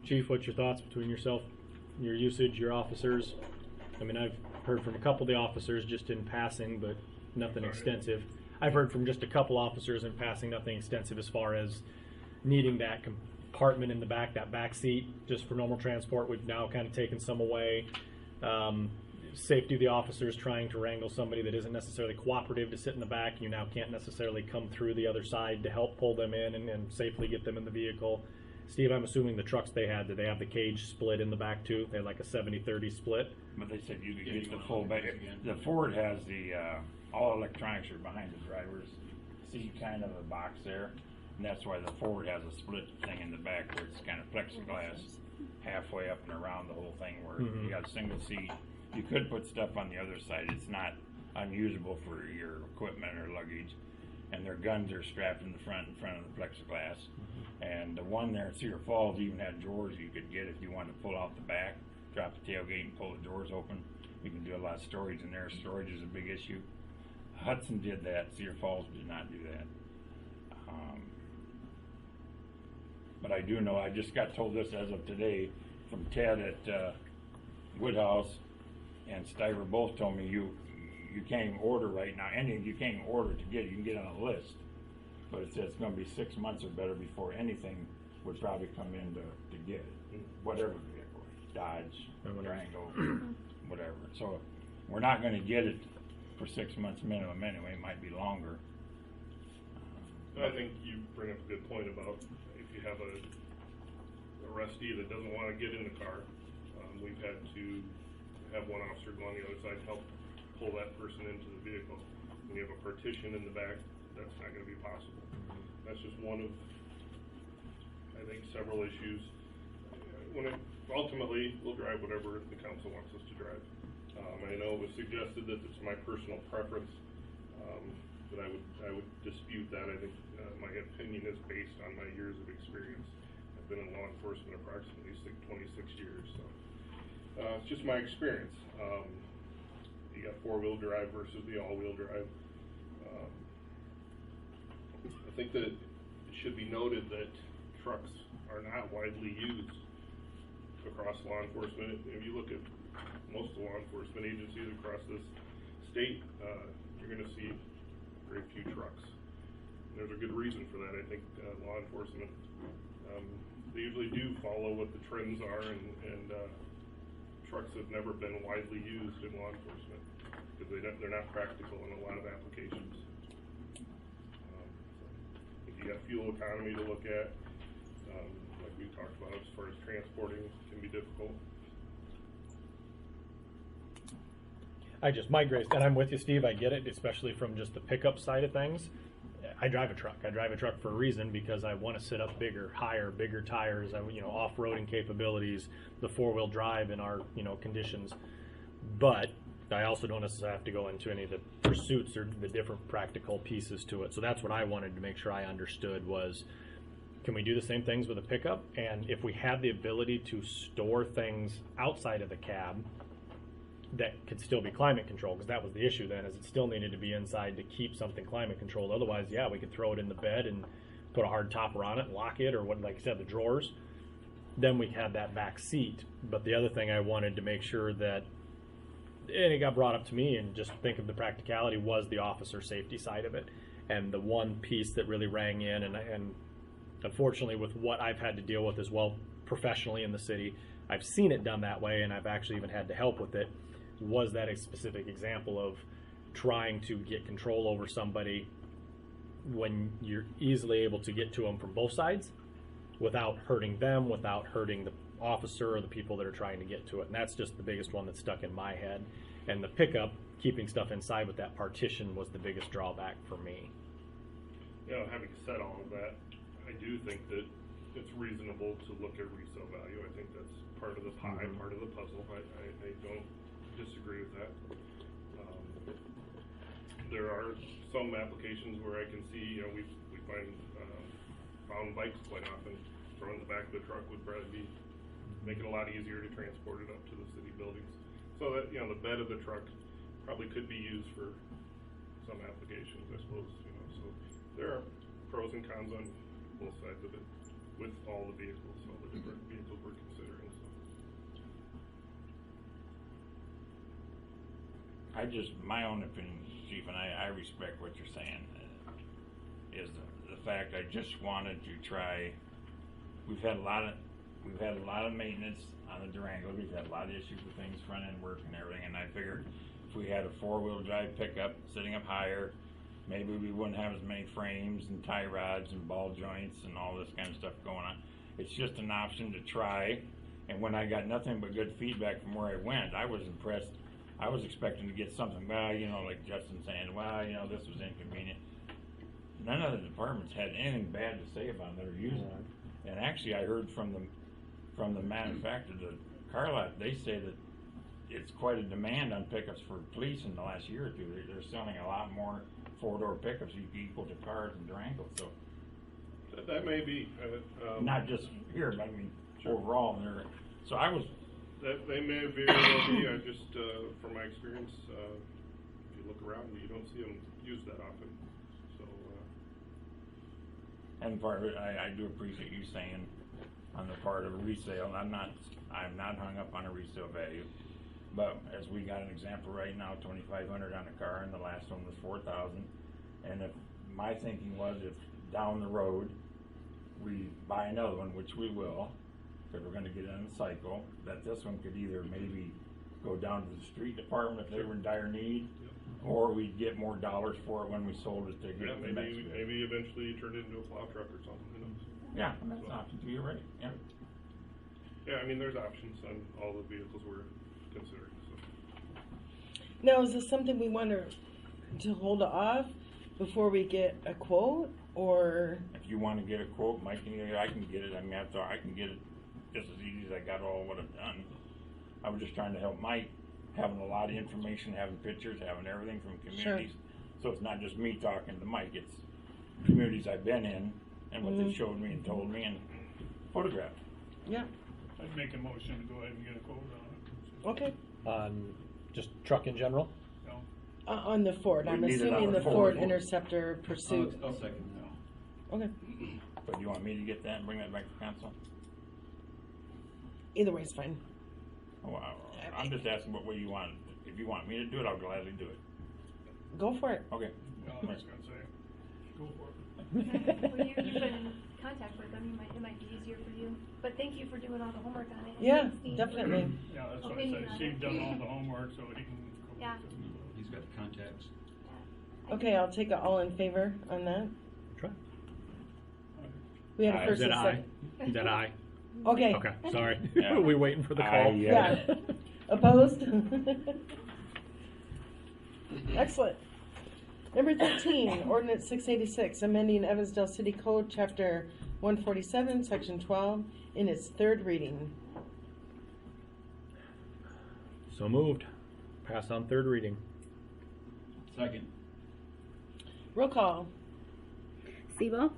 Chief, what's your thoughts between yourself, your usage, your officers? I mean, I've heard from a couple of the officers just in passing, but nothing extensive. I've heard from just a couple officers in passing, nothing extensive as far as needing that compartment in the back, that back seat, just for normal transport. We've now kind of taken some away. Safety of the officers trying to wrangle somebody that isn't necessarily cooperative to sit in the back. You now can't necessarily come through the other side to help pull them in and safely get them in the vehicle. Steve, I'm assuming the trucks they had, did they have the cage split in the back too? They had like a 70-30 split? But they said you could Yeah, get you the can full always back. again. The Ford has the, all electronics are behind the driver's seat, kind of a box there. And that's why the Ford has a split thing in the back where it's kind of plexiglass halfway up and around the whole thing where you got a single seat. You could put stuff on the other side. It's not unusable for your equipment or luggage. And their guns are strapped in front of the plexiglass. And the one there at Cedar Falls even had drawers you could get if you wanted to pull out the back, drop the tailgate and pull the doors open. You can do a lot of storage in there. Storage is a big issue. Hudson did that. Cedar Falls did not do that. But I do know, I just got told this as of today from Ted at Woodhouse and Stiver both told me you can't even order right now. Anything you can't even order to get, you can get on a list. But it says it's going to be 6 months or better before anything would probably come in to get it. Whatever vehicle, Dodge, Durango, whatever. So we're not going to get it for 6 months minimum anyway. It might be longer. I think you bring up a good point about if you have a arrestee that doesn't want to get in the car, we've had to have one officer go on the other side to help pull that person into the vehicle. When you have a partition in the back, that's not going to be possible. That's just one of, I think, several issues. Ultimately, we'll drive whatever the council wants us to drive. I know it was suggested that it's my personal preference, but I would dispute that. I think my opinion is based on my years of experience. I've been in law enforcement approximately 26 years, so it's just my experience. You got four-wheel drive versus the all-wheel drive. I think that it should be noted that trucks are not widely used across law enforcement. If you look at most of the law enforcement agencies across this state, you're going to see very few trucks. And there's a good reason for that. I think law enforcement, they usually do follow what the trends are, and trucks have never been widely used in law enforcement because they're not practical in a lot of applications. If you got fuel economy to look at, like we talked about, as far as transporting can be difficult. My grace, and I'm with you, Steve. I get it, especially from just the pickup side of things. I drive a truck. I drive a truck for a reason because I want to sit up bigger, higher, bigger tires. Off-roading capabilities, the four-wheel drive in our conditions. But I also don't necessarily have to go into any of the pursuits or the different practical pieces to it. So that's what I wanted to make sure I understood was, can we do the same things with a pickup? And if we have the ability to store things outside of the cab that could still be climate controlled, because that was the issue then, is it still needed to be inside to keep something climate controlled. Otherwise, yeah, we could throw it in the bed and put a hard topper on it and lock it, or what, like I said, the drawers. Then we had that back seat. But the other thing I wanted to make sure that, and it got brought up to me, and just think of the practicality, was the officer safety side of it. And the one piece that really rang in, and unfortunately with what I've had to deal with as well professionally in the city, I've seen it done that way, and I've actually even had to help with it, was that a specific example of trying to get control over somebody when you're easily able to get to them from both sides without hurting them, without hurting the officer or the people that are trying to get to it. And that's just the biggest one that's stuck in my head. And the pickup, keeping stuff inside with that partition, was the biggest drawback for me. Having said all of that, I do think that it's reasonable to look at resale value. I think that's part of the pie, part of the puzzle. I don't disagree with that. There are some applications where I can see, we find found bikes quite often. Throwing the back of the truck would probably make it a lot easier to transport it up to the city buildings. So that, the bed of the truck probably could be used for some applications, I suppose. So there are pros and cons on both sides of it with all the vehicles, all the different vehicles we're considering. My own opinion, Chief, and I respect what you're saying, is the fact I just wanted to try. We've had a lot of maintenance on the Durango. We've had a lot of issues with things, front end work and everything, and I figured if we had a four-wheel drive pickup sitting up higher, maybe we wouldn't have as many frames and tie rods and ball joints and all this kind of stuff going on. it's just an option to try. And when I got nothing but good feedback from where I went, I was impressed. I was expecting to get something, well, you know, like Justin saying, well, you know, this was inconvenient. None of the departments had anything bad to say about it. They were using it. And actually, I heard from the manufacturer, the car lot, they say that it's quite a demand on pickups for police in the last year or two. They're selling a lot more four-door pickups equal to cars and Durangos. So that may be. not just here, but I mean overall. So I was. That they may very well be. I just, from my experience, if you look around, you don't see them used that often. So. And part of it, I do appreciate you saying on the part of a resale. I'm not hung up on a resale value. But as we got an example right now, $2,500 on a car, and the last one was $4,000. And if my thinking was, if down the road we buy another one, which we will, because we're going to get it on the cycle, that this one could either maybe go down to the street department if they were in dire need, or we'd get more dollars for it when we sold it to get it back. Maybe eventually you turn it into a plow truck or something. Who knows? Yeah, that's an option too. You're right. Yeah. Yeah, I mean, there's options on all the vehicles we're considering. So. Now, is this something we want to hold off before we get a quote, or? If you want to get a quote, Mike, I can get it. I mean, I can get it just as easy as I got all what I've done. I was just trying to help Mike, having a lot of information, having pictures, having everything from communities. Sure. So it's not just me talking to Mike, it's communities I've been in and what they showed me and told me and photographed. Yeah. I'd make a motion to go ahead and get a quote on it. Okay. On just truck in general? No. On the Ford. I'm We need it assuming on the the Ford Ford. Interceptor Pursuit. I'll second that. Okay. But do you want me to get that and bring that back to council? Either way is fine. Oh, I'm just asking what way you want. If you want me to do it, I'll gladly do it. Go for it. Okay. No, I was going to say, go for it. Well, you've been in contact with them, it might be easier for you. But thank you for doing all the homework on it. And Yeah, thanks, Steve. definitely. Yeah, that's what I Opinion say. on Steve's it. done all the homework, so he can go. Yeah. He's got the contacts. Okay, I'll take a all in favor on that. Try. We had a Aye. first Is and that second. aye? Is that aye? Okay. Okay, sorry. Yeah. Are we waiting for the call? Yeah. Opposed? Excellent. Number 13, Ordinance 686, amending Evansdale City Code, Chapter 147, Section 12, in its third reading. So moved. Pass on third reading. Second. Roll call. Siebel,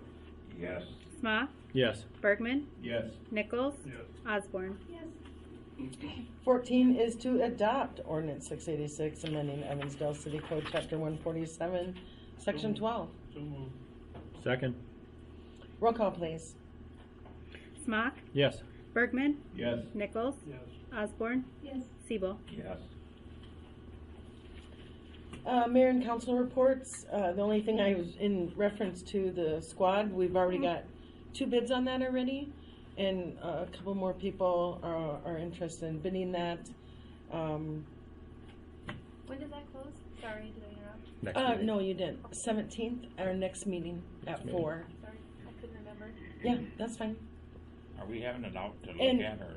Yes. Smock, Yes. Bergman, Yes. Nichols, Yes. Osborne. Yes. 14 is to adopt Ordinance 686, amending Evansdale City Code, Chapter 147, Section 12. So moved. Second. Roll call, please. Smock, Yes. Bergman, Yes. Nichols, Yes. Osborne, Yes. Siebel. Yes. Mayor and council reports. The only thing I was in reference to the squad, we've already got 2 bids on that already, and a couple more people are interested in bidding that. When does that close? Sorry, did I interrupt? Next meeting. No, you didn't. 17th, our next meeting at meeting. 4. Sorry, I couldn't remember. Yeah, that's fine. Are we having it out to look And- at, or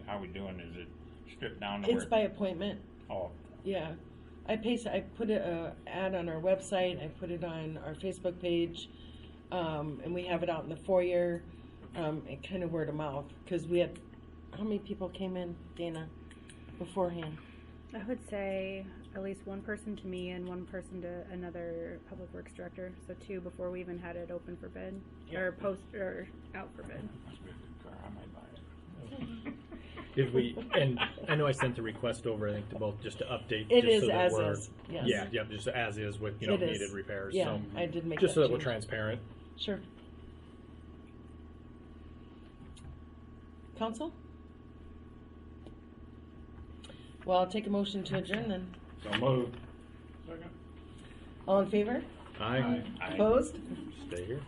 how we doing? Is it stripped down to It's where? by appointment. Oh, Yeah. I put an ad on our website. I put it on our Facebook page. And we have it out in the foyer. And kind of word of mouth. Because we had, how many people came in, Dana, beforehand? I would say at least one person to me and one person to another public works director. So 2 before we even had it open for bid or out for bid. must be a good car. I might buy it. Did we, and I know I sent the request over, I think, to both, just to update. It just is so that as we're, is, yes. Yeah, just as is with, It is. needed repairs. Yeah, So I did make just so that that we're change. transparent. Sure. Council? Well, I'll take a motion to adjourn then. So moved. Second. All in favor? Aye. Opposed? Stay here.